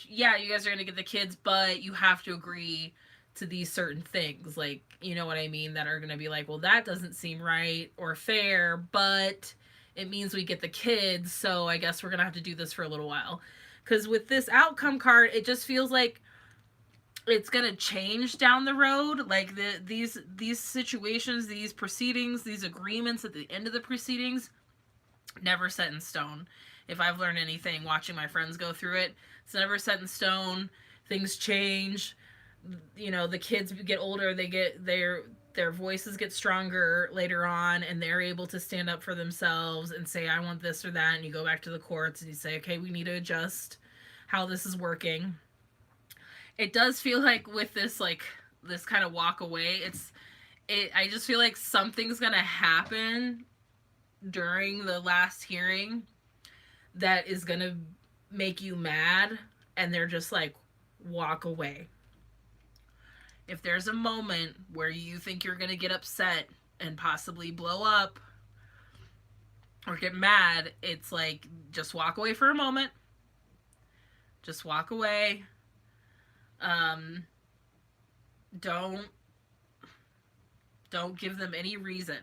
yeah, you guys are going to get the kids, but you have to agree to these certain things, like, you know what I mean, that are going to be like, well, that doesn't seem right or fair, but it means we get the kids, so I guess we're going to have to do this for a little while. Because with this outcome card, it just feels like it's going to change down the road. Like these situations, these proceedings, these agreements at the end of the proceedings, never set in stone. If I've learned anything watching my friends go through it, it's never set in stone. Things change. You know, the kids get older, they get their voices get stronger later on, and they're able to stand up for themselves and say, I want this or that, and you go back to the courts and you say, okay, we need to adjust how this is working. It does feel like with this, like this kind of walk away, I just feel like something's gonna happen during the last hearing that is gonna make you mad, and they're just like, walk away. If there's a moment where you think you're going to get upset and possibly blow up or get mad, it's like, just walk away for a moment. Just walk away. Don't give them any reason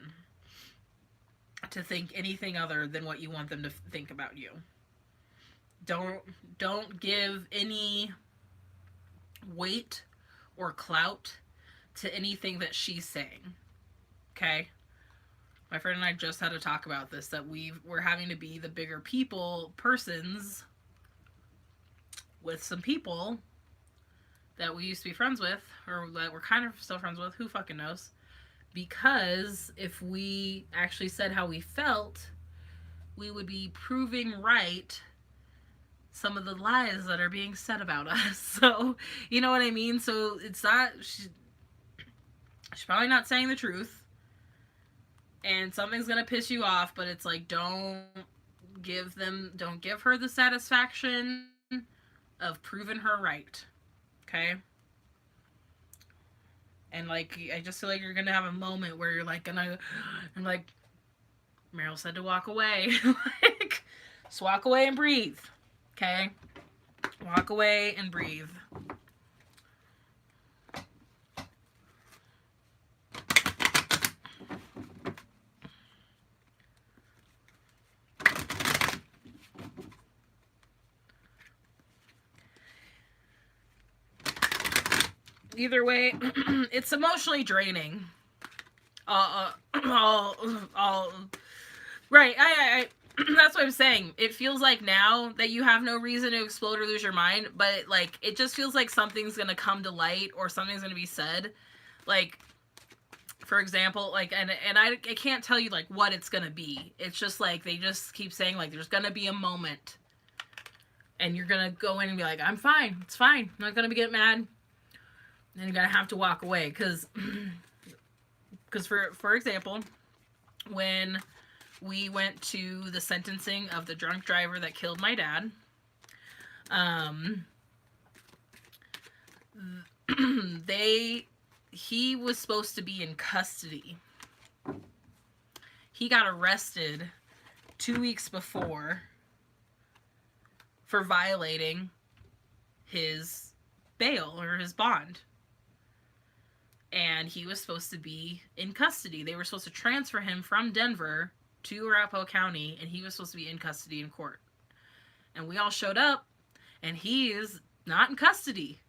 to think anything other than what you want them to think about you. Don't give any weight or clout to anything that she's saying. Okay? My friend and I just had to talk about this, that we're having to be the bigger persons with some people that we used to be friends with, or that we're kind of still friends with, who fucking knows. Because if we actually said how we felt, we would be proving right some of the lies that are being said about us. So, you know what I mean? So it's not, she's probably not saying the truth, and something's gonna piss you off, but it's like, don't give her the satisfaction of proving her right. Okay? And like, I just feel like you're gonna have a moment where you're like I'm like, Meryl said to walk away. Like, just walk away and breathe. Okay? Walk away and breathe. Either way, it's emotionally draining. All, all, right. That's what I'm saying. It feels like now that you have no reason to explode or lose your mind, but like it just feels like something's gonna come to light or something's gonna be said. Like, for example, like, and I can't tell you like what it's gonna be. It's just like they just keep saying like there's gonna be a moment, and you're gonna go in and be like, I'm fine, it's fine, I'm not gonna be get mad, and you're gonna have to walk away because for example, when we went to the sentencing of the drunk driver that killed my dad, um, he was supposed to be in custody. He got arrested 2 weeks before for violating his bail or his bond. And he was supposed to be in custody. They were supposed to transfer him from Denver to Arapahoe County, and he was supposed to be in custody in court. And we all showed up, and he is not in custody.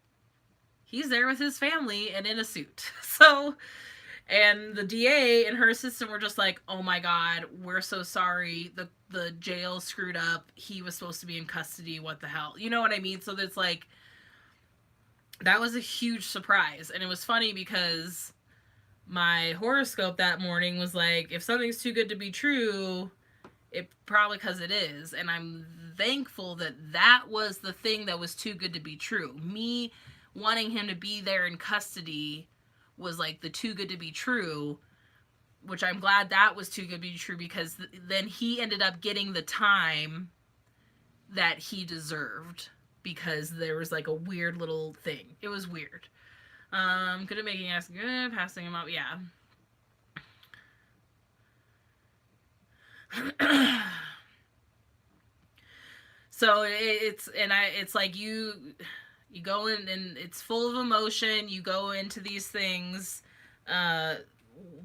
He's there with his family and in a suit. So, and the DA and her assistant were just like, oh my God, we're so sorry. The jail screwed up. He was supposed to be in custody. What the hell? You know what I mean? So it's like, that was a huge surprise. And it was funny because my horoscope that morning was like, if something's too good to be true, it probably because it is. And I'm thankful that that was the thing that was too good to be true. Me wanting him to be there in custody was like the too good to be true, which I'm glad that was too good to be true, because then he ended up getting the time that he deserved, because there was like a weird little thing. It was weird. Good at making us good, passing him up, yeah. So it's like you go in and it's full of emotion. You go into these things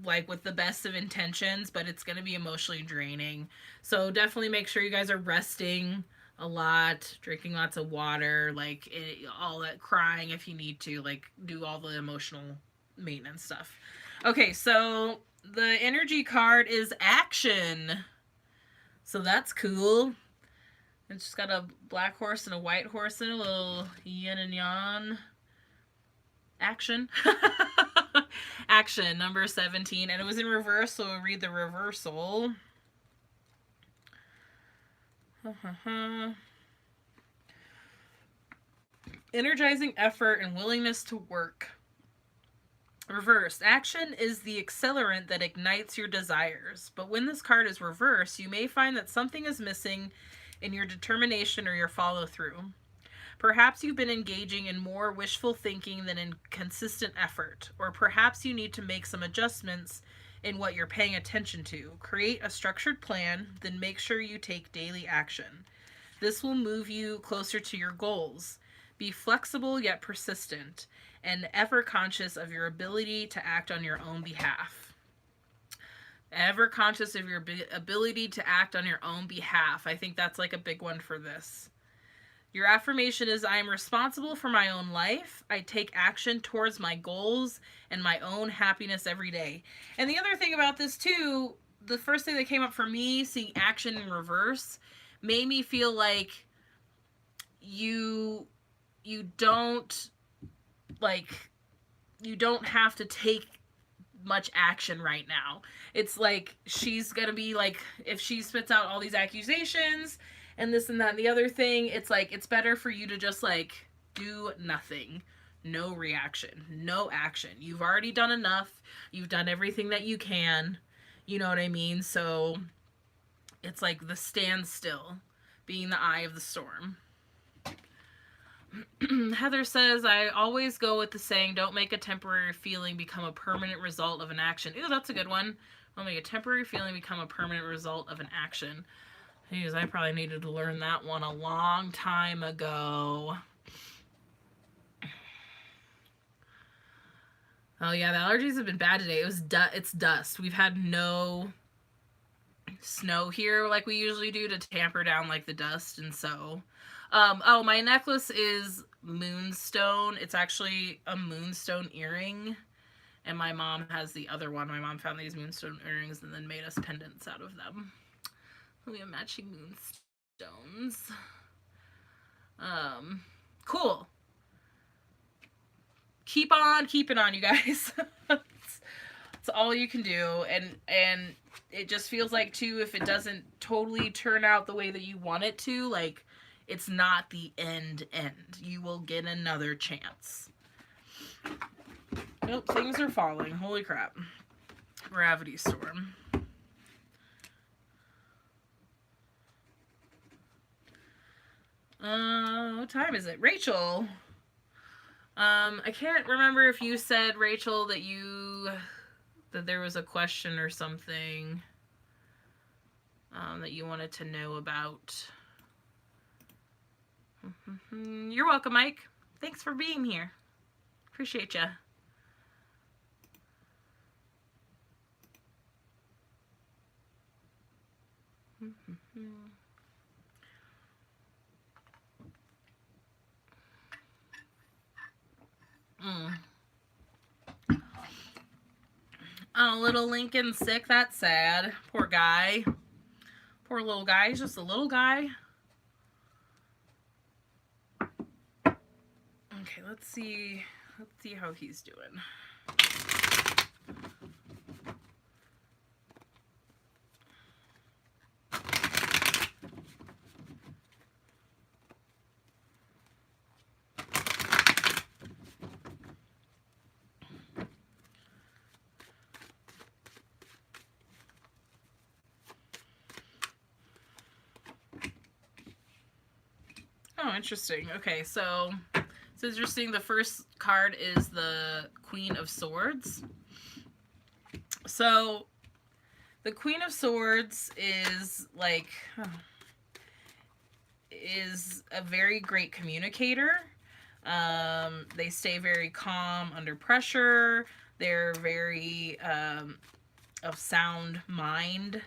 like with the best of intentions, but it's going to be emotionally draining. So definitely make sure you guys are resting a lot, drinking lots of water, like all that, crying if you need to, like do all the emotional maintenance stuff. Okay, so the energy card is action. So that's cool. It's just got a black horse and a white horse and a little yin and yang. Action. Action, number 17. And it was in reverse, so we'll read the reversal. Energizing effort and willingness to work. Reversed. Action is the accelerant that ignites your desires. But when this card is reversed, you may find that something is missing in your determination or your follow-through. Perhaps you've been engaging in more wishful thinking than in consistent effort, or perhaps you need to make some adjustments in what you're paying attention to. Create a structured plan, then make sure you take daily action. This will move you closer to your goals. Be flexible yet persistent, and ever conscious of your ability to act on your own behalf. Ever conscious of your ability to act on your own behalf. I think that's like a big one for this. Your affirmation is, I am responsible for my own life. I take action towards my goals and my own happiness every day. And the other thing about this too, the first thing that came up for me, seeing action in reverse, made me feel like you don't have to take much action right now. It's like she's gonna be like, if she spits out all these accusations and this and that and the other thing, it's like it's better for you to just like do nothing. No reaction, no action. You've already done enough. You've done everything that you can. You know what I mean? So it's like the standstill, being the eye of the storm. Heather says, I always go with the saying, don't make a temporary feeling become a permanent result of an action. Ooh, that's a good one. Don't make a temporary feeling become a permanent result of an action. Jeez, I probably needed to learn that one a long time ago. Oh yeah, the allergies have been bad today. It's dust. We've had no snow here like we usually do to tamper down like the dust. And so oh, my necklace is moonstone. It's actually a moonstone earring, and my mom has the other one. My mom found these moonstone earrings and then made us pendants out of them. We have matching moonstones. Cool. Keep on keeping on, you guys. It's all you can do, and it just feels like too, if it doesn't totally turn out the way that you want it to, like, it's not the end. You will get another chance. Nope, things are falling. Holy crap. Gravity storm. What time is it? Rachel. I can't remember if you said, Rachel, that there was a question or something that you wanted to know about. You're welcome, Mike. Thanks for being here. Appreciate ya. Oh, little Lincoln's sick. That's sad. Poor guy. Poor little guy. He's just a little guy. Okay, let's see how he's doing. Oh, interesting. Okay, so it's interesting. The first card is the Queen of Swords. So the Queen of Swords is like is a very great communicator. They stay very calm under pressure. They're very of sound mind.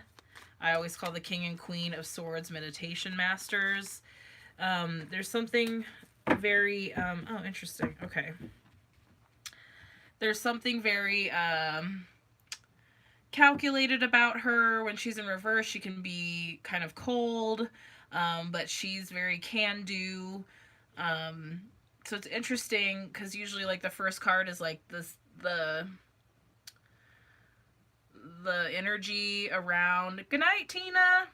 I always call the King and Queen of Swords meditation masters. There's something very oh, interesting. Okay. There's something very calculated about her. When she's in reverse, she can be kind of cold, but she's very can-do. So it's interesting because usually, like, the first card is like this the energy around. Good night, Tina.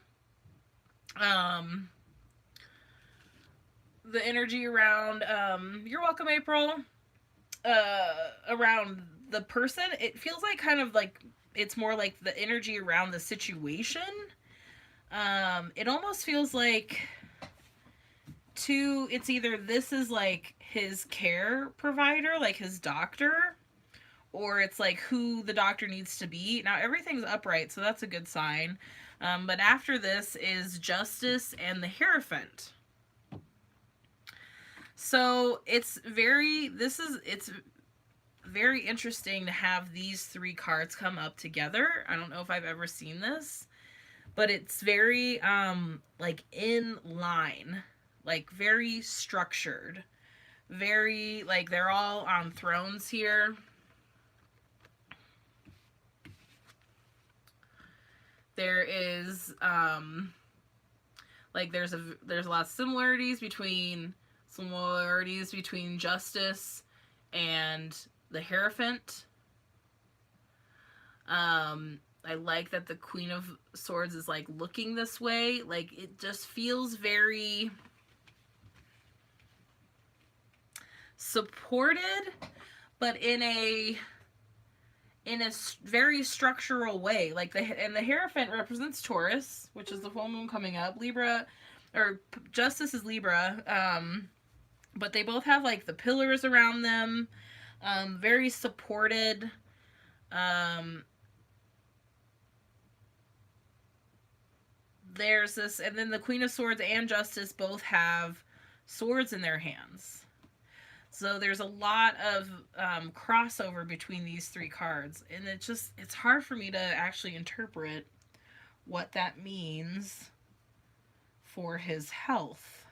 The energy around you're welcome, April. Around the person, it feels like kind of like it's more like the energy around the situation. It almost feels like it's either this is like his care provider, like his doctor, or it's like who the doctor needs to be. Now everything's upright, so that's a good sign. But after this is Justice and the Hierophant. So it's very interesting to have these three cards come up together. I don't know if I've ever seen this, but it's very like in line, like very structured, very like they're all on thrones here. There is like there's a lot of similarities between Justice and the Hierophant. I like that the Queen of Swords is like looking this way. Like it just feels very supported, but in a very structural way. Like the Hierophant represents Taurus, which is the full moon coming up. Libra, or Justice is Libra. But they both have like the pillars around them, very supported. There's this, and then the Queen of Swords and Justice both have swords in their hands. So there's a lot of crossover between these three cards, and it's hard for me to actually interpret what that means for his health.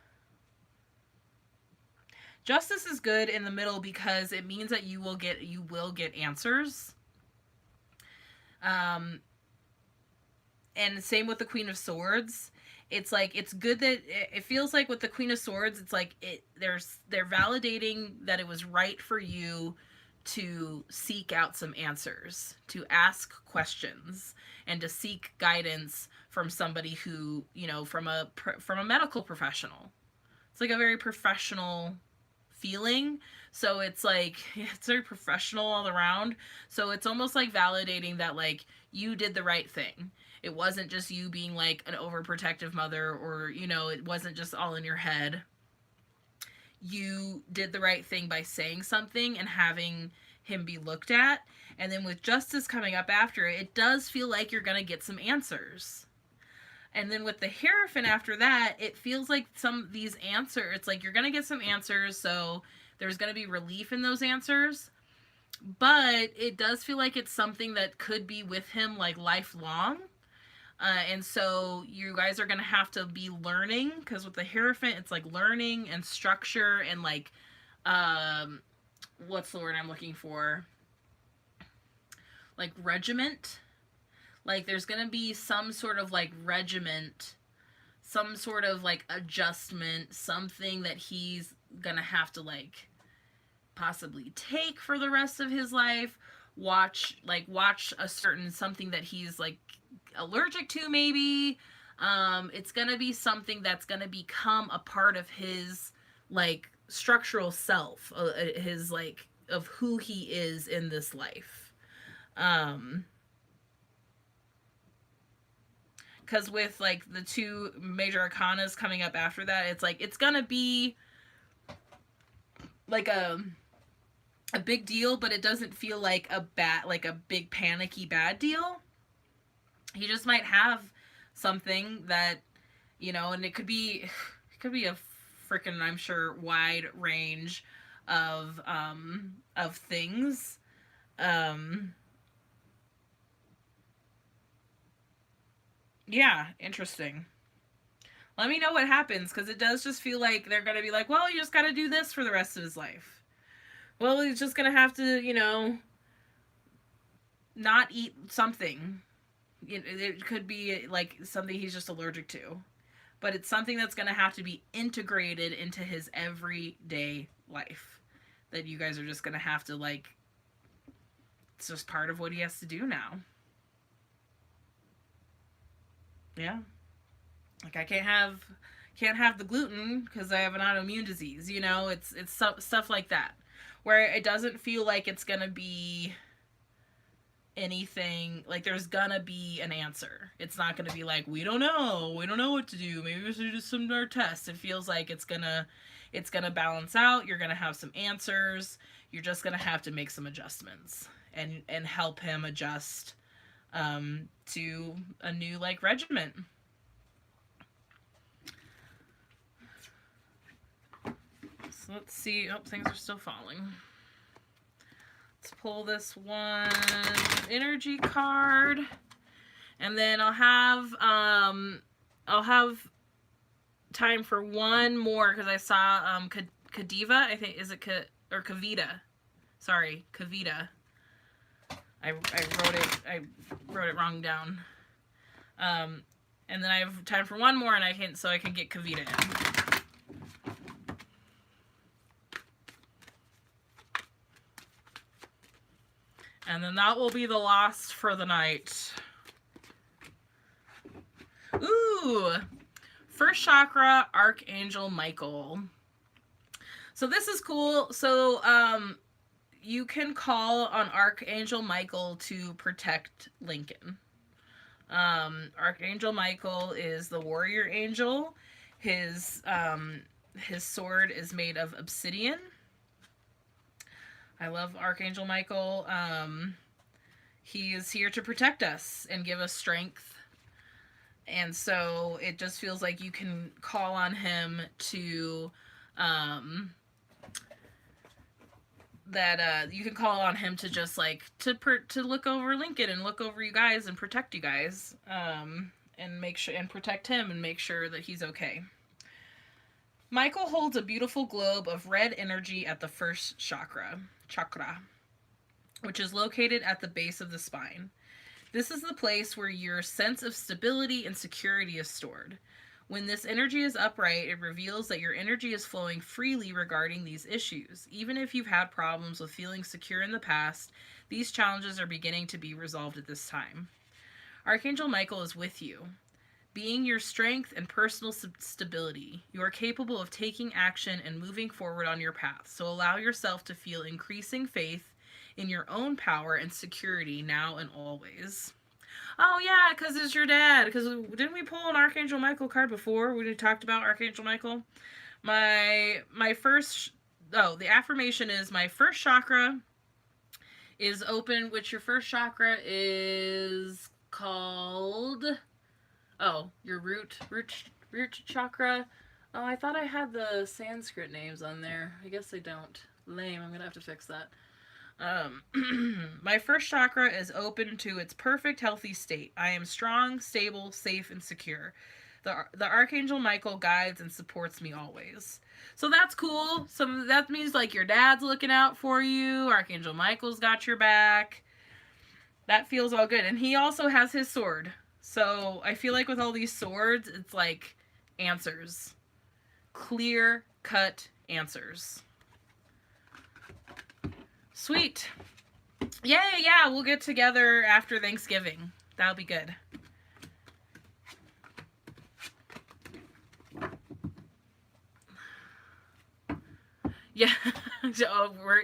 Justice is good in the middle because it means that you will get answers. Um, and same with the Queen of Swords. It's like it's good that it feels like with the Queen of Swords, it's like they're validating that it was right for you to seek out some answers, to ask questions, and to seek guidance from somebody who, from a medical professional. It's like a very professional feeling. So it's like it's very professional all around. So it's almost like validating that like you did the right thing. It wasn't just you being like an overprotective mother, or it wasn't just all in your head. You did the right thing by saying something and having him be looked at. And then with justice coming up after it, it does feel like you're going to get some answers. And then with the Hierophant after that, it feels like some of these answers, it's like you're going to get some answers, so there's going to be relief in those answers. But it does feel like it's something that could be with him like lifelong. And so you guys are going to have to be learning, because with the Hierophant, it's like learning and structure and like, what's the word I'm looking for? Like regiment. Like there's going to be some sort of like regiment, some sort of like adjustment, something that he's going to have to like possibly take for the rest of his life. Watch a certain something that he's like allergic to, maybe. It's gonna be something that's gonna become a part of his like structural self, his like of who he is in this life. Because with like the two major arcanas coming up after that, it's like it's gonna be like a big deal, but it doesn't feel like a big panicky bad deal. He just might have something that, and it could be a freaking, I'm sure, wide range of things. Yeah, interesting. Let me know what happens, because it does just feel like they're gonna be like, well, you just gotta do this for the rest of his life. Well, he's just gonna have to, not eat something. It could be like something he's just allergic to, but it's something that's going to have to be integrated into his everyday life, that you guys are just going to have to like, it's just part of what he has to do now. Yeah, like I can't have the gluten because I have an autoimmune disease. It's stuff like that, where it doesn't feel like it's going to be anything. Like there's gonna be an answer. It's not gonna be like, we don't know what to do, maybe we should do some more tests. It feels like it's gonna balance out. You're gonna have some answers. You're just gonna have to make some adjustments and help him adjust to a new like regiment. So let's see. Oh, things are still falling. Let's pull this one energy card, and then I'll have time for one more, because I saw Kadiva. I think, is it or Kavita? Sorry, Kavita. I wrote it wrong down. And then I have time for one more, and I can get Kavita in. And then that will be the last for the night. Ooh! First chakra, Archangel Michael. So this is cool. So, you can call on Archangel Michael to protect Lincoln. Archangel Michael is the warrior angel. His sword is made of obsidian. I love Archangel Michael. He is here to protect us and give us strength. And so it just feels like you can call on him to that you can call on him to just like to look over Lincoln and look over you guys and protect you guys, and make sure and protect him and make sure that he's okay. Michael holds a beautiful globe of red energy at the first chakra, which is located at the base of the spine. This is the place where your sense of stability and security is stored. When this energy is upright, it reveals that your energy is flowing freely regarding these issues. Even if you've had problems with feeling secure in the past, these challenges are beginning to be resolved at this time. Archangel Michael is with you, being your strength and personal stability. You are capable of taking action and moving forward on your path, so allow yourself to feel increasing faith in your own power and security now and always. Oh yeah, because it's your dad. Because didn't we pull an Archangel Michael card before when we talked about Archangel Michael? My first the affirmation is my first chakra is open, which your first chakra is called your root chakra. Oh, I thought I had the Sanskrit names on there. I guess I don't. Lame. I'm gonna have to fix that. My first chakra is open to its perfect healthy state. I am strong, stable, safe, and secure. The Archangel Michael guides and supports me always. So that's cool. So that means like your dad's looking out for you. Archangel Michael's got your back. That feels all good. And he also has his sword. So I feel like with all these swords, it's like answers. Clear cut answers. Sweet. Yeah, we'll get together after Thanksgiving. That'll be good. Yeah. So we're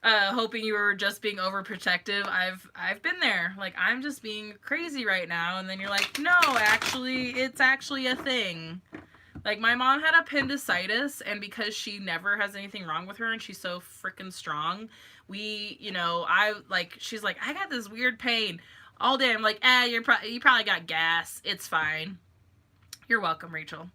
hoping you were just being overprotective. I've been there. Like, I'm just being crazy right now. And then you're like, no, actually, it's actually a thing. Like, my mom had appendicitis, and because she never has anything wrong with her and she's so freaking strong, she's like, I got this weird pain all day. I'm like, you probably got gas. It's fine. You're welcome, Rachel.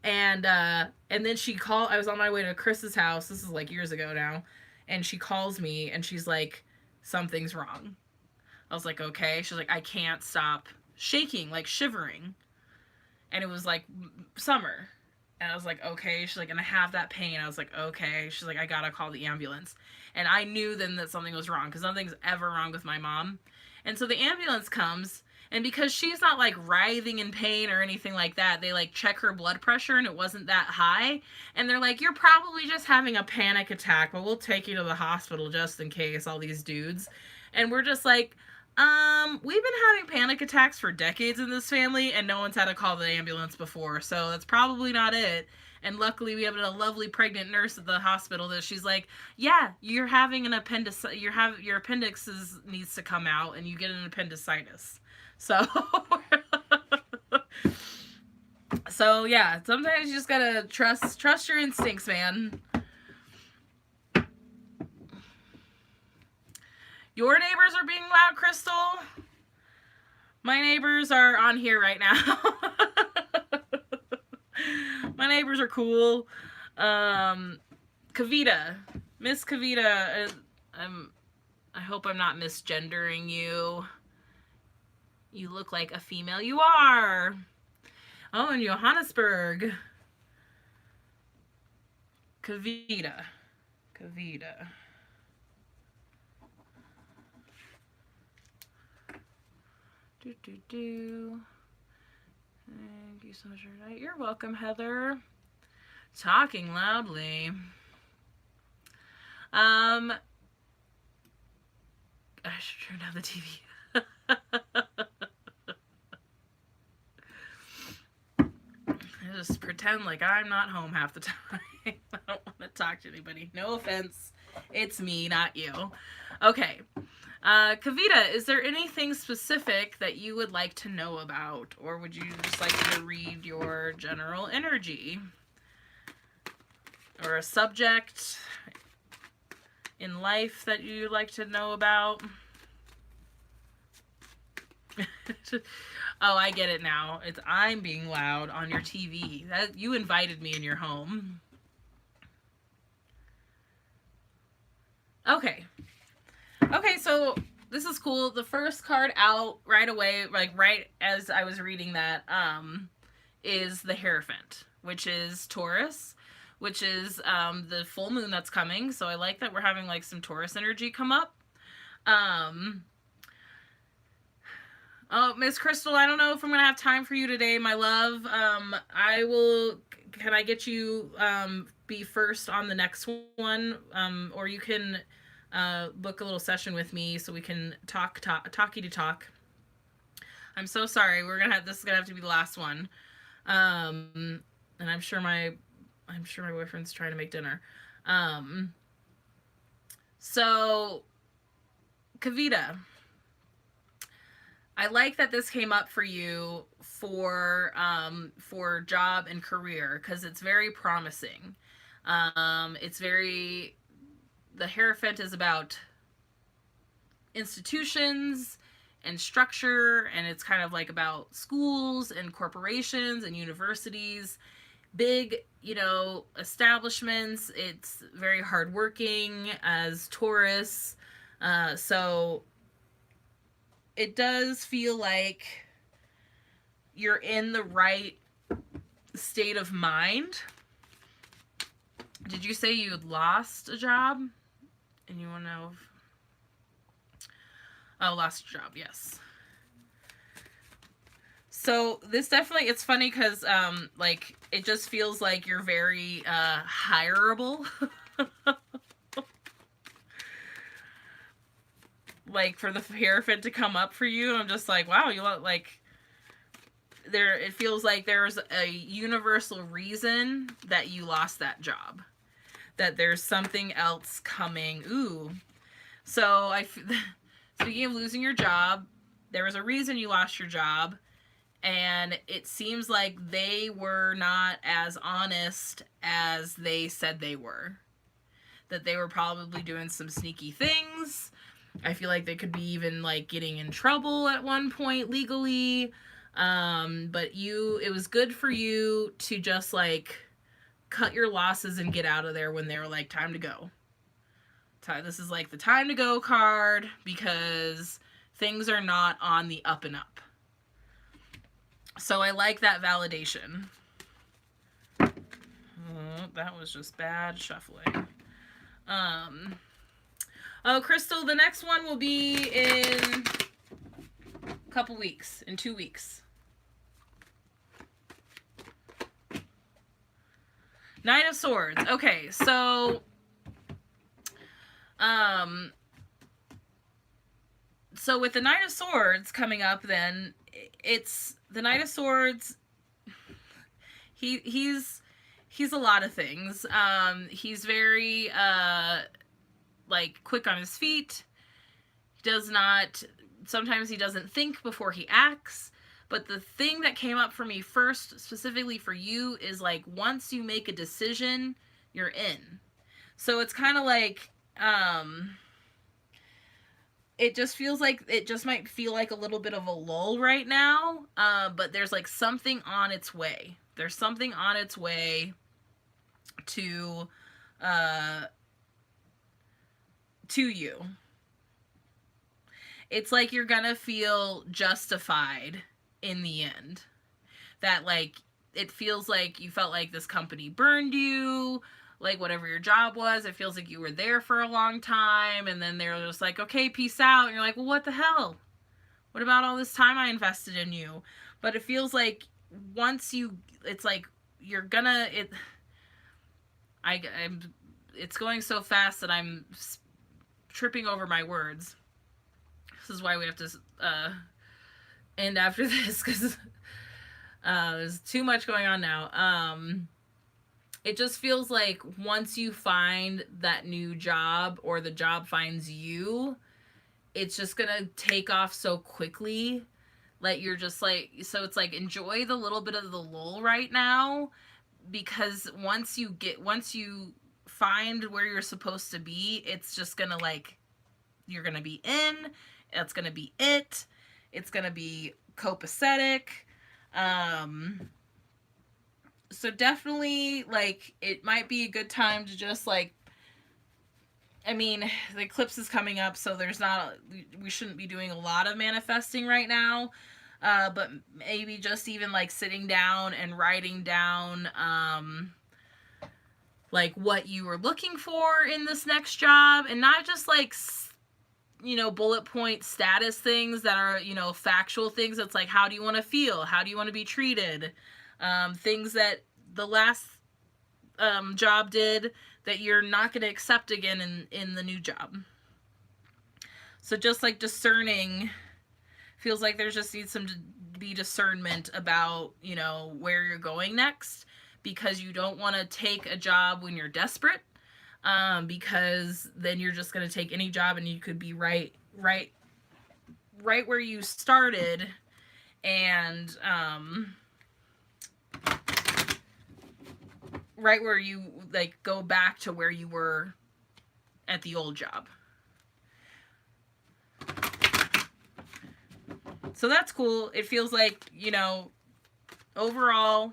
And then she called. I was on my way to Chris's house. This is like years ago now. And she calls me and she's like, something's wrong. I was like, okay. She's like, I can't stop shaking, like shivering. And it was like summer. And I was like, okay. She's like, and I have that pain. I was like, okay. She's like, I gotta call the ambulance. And I knew then that something was wrong because nothing's ever wrong with my mom. And so the ambulance comes, and because she's not like writhing in pain or anything like that, they like check her blood pressure and it wasn't that high. And they're like, you're probably just having a panic attack, but we'll take you to the hospital just in case, all these dudes. And we're just like, we've been having panic attacks for decades in this family, and no one's had to call the ambulance before, so that's probably not it. And luckily, we have a lovely pregnant nurse at the hospital that she's like, yeah, you're having an your appendix needs to come out, and you get an appendicitis. So, so yeah, sometimes you just gotta trust your instincts, man. Your neighbors are being loud, Crystal? My neighbors are on here right now. My neighbors are cool. Kavita. Miss Kavita, I hope I'm not misgendering you. You look like a female. You are. Oh, in Johannesburg. Kavita. Thank you so much for tonight. You're welcome, Heather. Talking loudly. I should turn down the TV. I just pretend like I'm not home half the time. I don't want to talk to anybody. No offense. It's me, not you. Okay. Kavita, is there anything specific that you would like to know about? Or would you just like to read your general energy? Or a subject in life that you'd like to know about? Oh, I get it now. It's I'm being loud on your TV. You invited me in your home. Okay. Okay, so this is cool. The first card out right away, like right as I was reading that, is the Hierophant, which is Taurus, which is the full moon that's coming. So I like that we're having like some Taurus energy come up. Um, oh, Miss Crystal, I don't know if I'm gonna have time for you today, my love. I will. Can I get you be first on the next one, or you can book a little session with me so we can talky to talk. I'm so sorry. We're gonna have this is gonna have to be the last one. And I'm sure my boyfriend's trying to make dinner. Um, so Kavita, I like that this came up for you for job and career because it's very promising. It's very the Hierophant is about institutions and structure, and it's kind of like about schools and corporations and universities, big, establishments. It's very hardworking as Taurus. So it does feel like you're in the right state of mind. Did you say you had lost a job? And you want to know? Oh, lost a job, yes. So this definitely, it's funny because like it just feels like you're very hireable. Like for the Hierophant to come up for you, I'm just like, wow, you look like there. It feels like there's a universal reason that you lost that job. That there's something else coming. Ooh, so speaking of losing your job, there was a reason you lost your job, and it seems like they were not as honest as they said they were. That they were probably doing some sneaky things. I feel like they could be even like getting in trouble at one point legally. But it was good for you to just like cut your losses and get out of there when they were like, time to go. This is like the time to go card because things are not on the up and up. So I like that validation. That was just bad shuffling. Oh, Crystal, the next one will be in a couple weeks, in 2 weeks. Nine of Swords. Okay, so so with the Knight of Swords coming up, then it's the Knight of Swords. He's a lot of things. He's very like quick on his feet. He does not. Sometimes he doesn't think before he acts. But the thing that came up for me first, specifically for you, is like once you make a decision, you're in. So it's kind of like it just feels like it just might feel like a little bit of a lull right now, but there's like something on its way. There's something on its way to you. It's like you're gonna feel justified in the end. That like it feels like you felt like this company burned you, like whatever your job was, it feels like you were there for a long time, and then they're just like, okay, peace out, and you're like, well, what the hell? What about all this time I invested in you? But it feels like once it's like you're gonna I'm it's going so fast that I'm tripping over my words. This is why we have to end after this because there's too much going on now. It just feels like once you find that new job or the job finds you, it's just gonna take off so quickly. Like you're just like, so it's like enjoy the little bit of the lull right now, because once you find where you're supposed to be, it's just gonna like, you're gonna be in. That's gonna be it. It's gonna be copacetic. So definitely, like, it might be a good time to just like I mean, the eclipse is coming up, so there's not, we shouldn't be doing a lot of manifesting right now. But maybe just even like sitting down and writing down, like what you were looking for in this next job, and not just like, bullet point status things that are, factual things. It's like, how do you want to feel? How do you want to be treated? Things that the last job did that you're not going to accept again in the new job. So just like discerning, feels like there's just needs some to be discernment about, where you're going next, because you don't want to take a job when you're desperate, because then you're just going to take any job and you could be right where you started, and right where you like go back to where you were at the old job. So that's cool. It feels like, overall,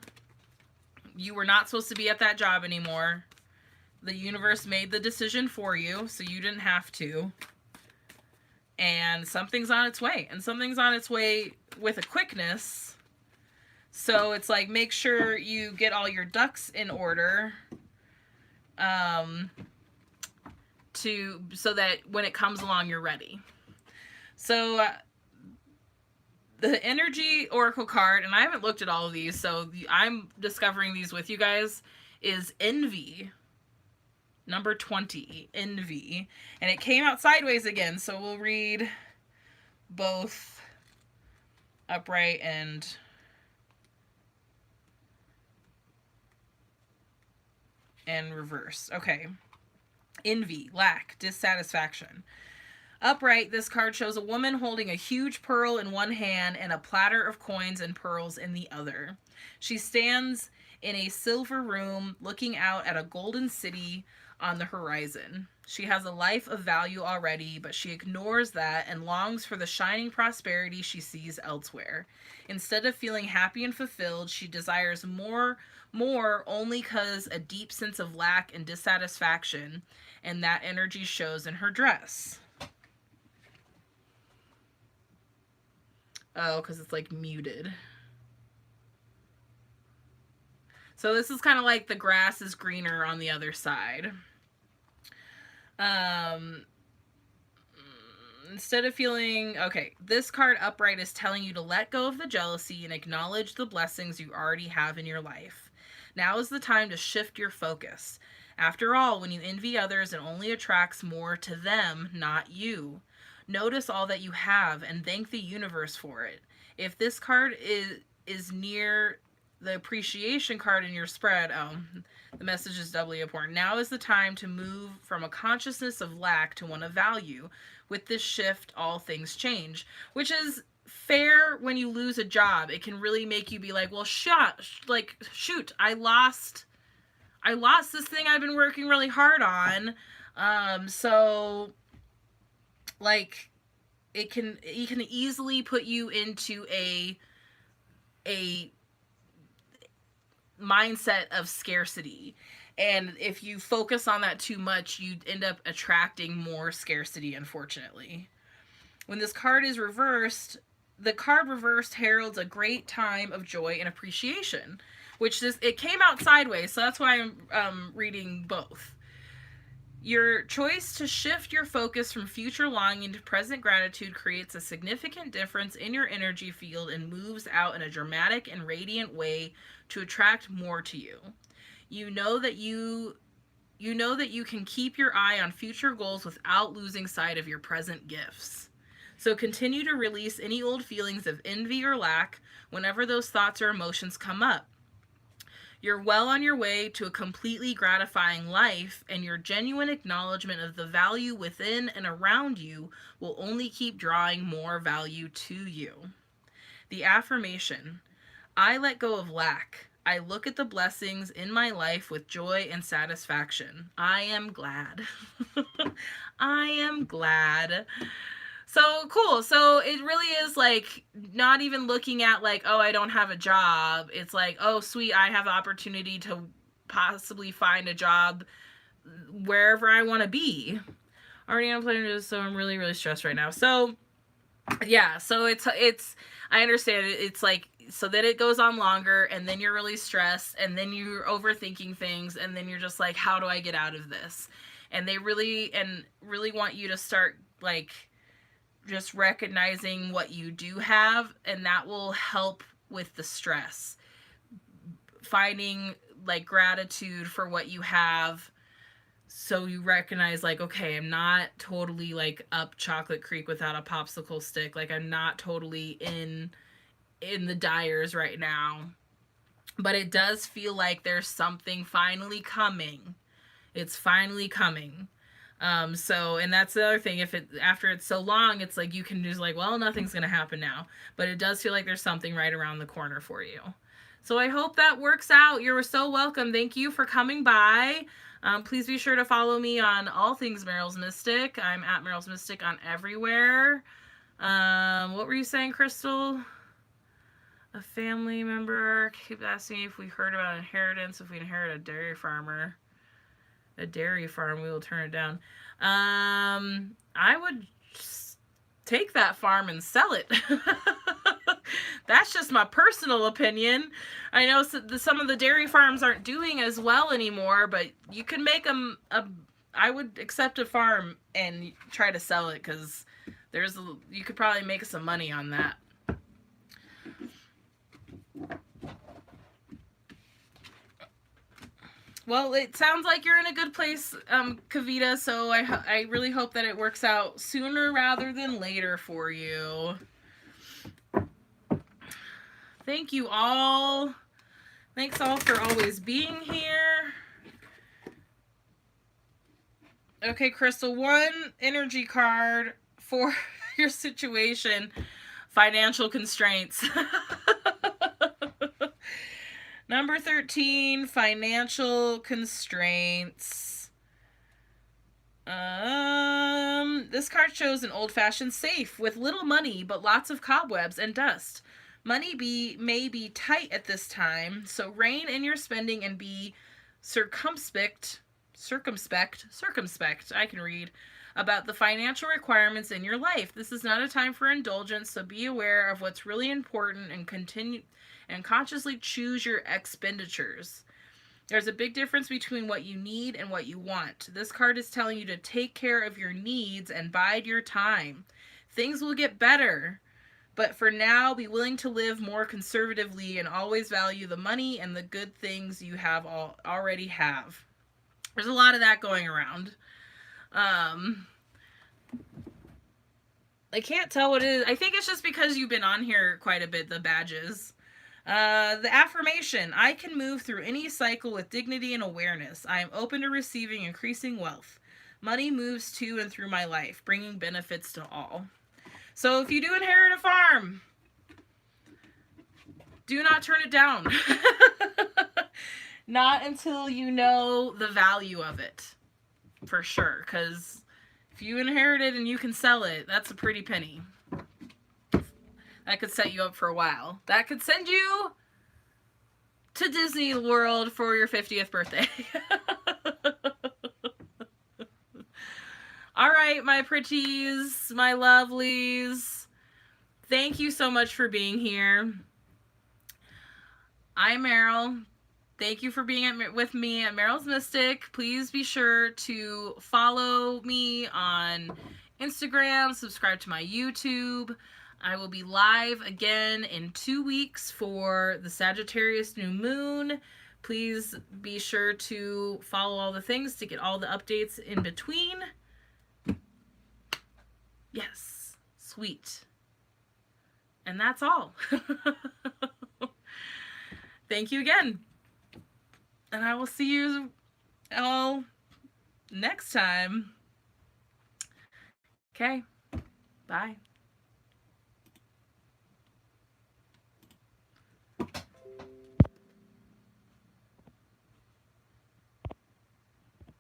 you were not supposed to be at that job anymore. The universe made the decision for you, so you didn't have to. And something's on its way. And something's on its way with a quickness. So it's like, make sure you get all your ducks in order, so that when it comes along, you're ready. So the energy oracle card, and I haven't looked at all of these, so I'm discovering these with you guys, is envy. Number 20, envy. And it came out sideways again, so we'll read both upright and reverse. Okay. Envy, lack, dissatisfaction. Upright, this card shows a woman holding a huge pearl in one hand and a platter of coins and pearls in the other. She stands in a silver room looking out at a golden city on the horizon. She has a life of value already, but she ignores that and longs for the shining prosperity she sees elsewhere. Instead of feeling happy and fulfilled, she desires more only because a deep sense of lack and dissatisfaction, and that energy shows in her dress. Oh, because it's like muted. So this is kind of like the grass is greener on the other side. Instead of feeling, okay, this card upright is telling you to let go of the jealousy and acknowledge the blessings you already have in your life. Now is the time to shift your focus. After all, when you envy others, it only attracts more to them, not you. Notice all that you have and thank the universe for it. If this card is near the appreciation card in your spread, the message is doubly important. Now is the time to move from a consciousness of lack to one of value. With this shift, all things change, which is fair. When you lose a job, it can really make you be like, well, shoot, I lost this thing I've been working really hard on. So like, it can easily put you into a mindset of scarcity. And if you focus on that too much, you end up attracting more scarcity, unfortunately. When this card is reversed, the card reversed heralds a great time of joy and appreciation, it came out sideways, so that's why I'm reading both. Your choice to shift your focus from future longing to present gratitude creates a significant difference in your energy field and moves out in a dramatic and radiant way to attract more to you. You know that you can keep your eye on future goals without losing sight of your present gifts. So continue to release any old feelings of envy or lack whenever those thoughts or emotions come up. You're well on your way to a completely gratifying life, and your genuine acknowledgement of the value within and around you will only keep drawing more value to you. The affirmation: I let go of lack. I look at the blessings in my life with joy and satisfaction. I am glad. I am glad. So cool. So it really is like not even looking at like, oh, I don't have a job. It's like, oh, sweet, I have the opportunity to possibly find a job wherever I want to be. Already on plane, so I'm really, really stressed right now. So yeah, so it's I understand it. It's like, so then it goes on longer, and then you're really stressed, and then you're overthinking things, and then you're just like, how do I get out of this? And they really want you to start like just recognizing what you do have, and that will help with the stress. Finding like gratitude for what you have, so you recognize like, okay, I'm not totally like up chocolate creek without a popsicle stick. Like, I'm not totally in the dyers right now, but it does feel like there's something finally coming. It's finally coming. So, and that's the other thing. If it, after it's so long, it's like you can just like, well, nothing's going to happen now, but it does feel like there's something right around the corner for you. So I hope that works out. You're so welcome. Thank you for coming by. Please be sure to follow me on all things Meryl's Mystic. I'm at Meryl's Mystic on everywhere. What were you saying, Crystal? A family member keep asking if we heard about inheritance. If we inherit a dairy farm, we will turn it down. I would take that farm and sell it. That's just my personal opinion. I know some of the dairy farms aren't doing as well anymore, but you can make them I would accept a farm and try to sell it, because you could probably make some money on that. Well, it sounds like you're in a good place, Kavita, so I really hope that it works out sooner rather than later for you. Thank you all. Thanks all for always being here. Okay, Crystal, one energy card for your situation. Financial constraints. Number 13, financial constraints. This card shows an old-fashioned safe with little money, but lots of cobwebs and dust. Money may be tight at this time, so rein in your spending and be circumspect, I can read, about the financial requirements in your life. This is not a time for indulgence, so be aware of what's really important and consciously choose your expenditures. There's a big difference between what you need and what you want. This card is telling you to take care of your needs and bide your time. Things will get better, but for now, be willing to live more conservatively and always value the money and the good things you already have. There's a lot of that going around. I can't tell what it is. I think it's just because you've been on here quite a bit, the badges. The affirmation: I can move through any cycle with dignity and awareness. I am open to receiving increasing wealth. Money moves to and through my life, bringing benefits to all. So if you do inherit a farm, do not turn it down. Not until you know the value of it, for sure. Because if you inherit it and you can sell it, that's a pretty penny. That could set you up for a while. That could send you to Disney World for your 50th birthday. All right, my pretties, my lovelies. Thank you so much for being here. I'm Meryl. Thank you for being with me at Meryl's Mystic. Please be sure to follow me on Instagram, subscribe to my YouTube. I will be live again in 2 weeks for the Sagittarius new moon. Please be sure to follow all the things to get all the updates in between. Yes, sweet. And that's all. Thank you again. And I will see you all next time. Okay, bye.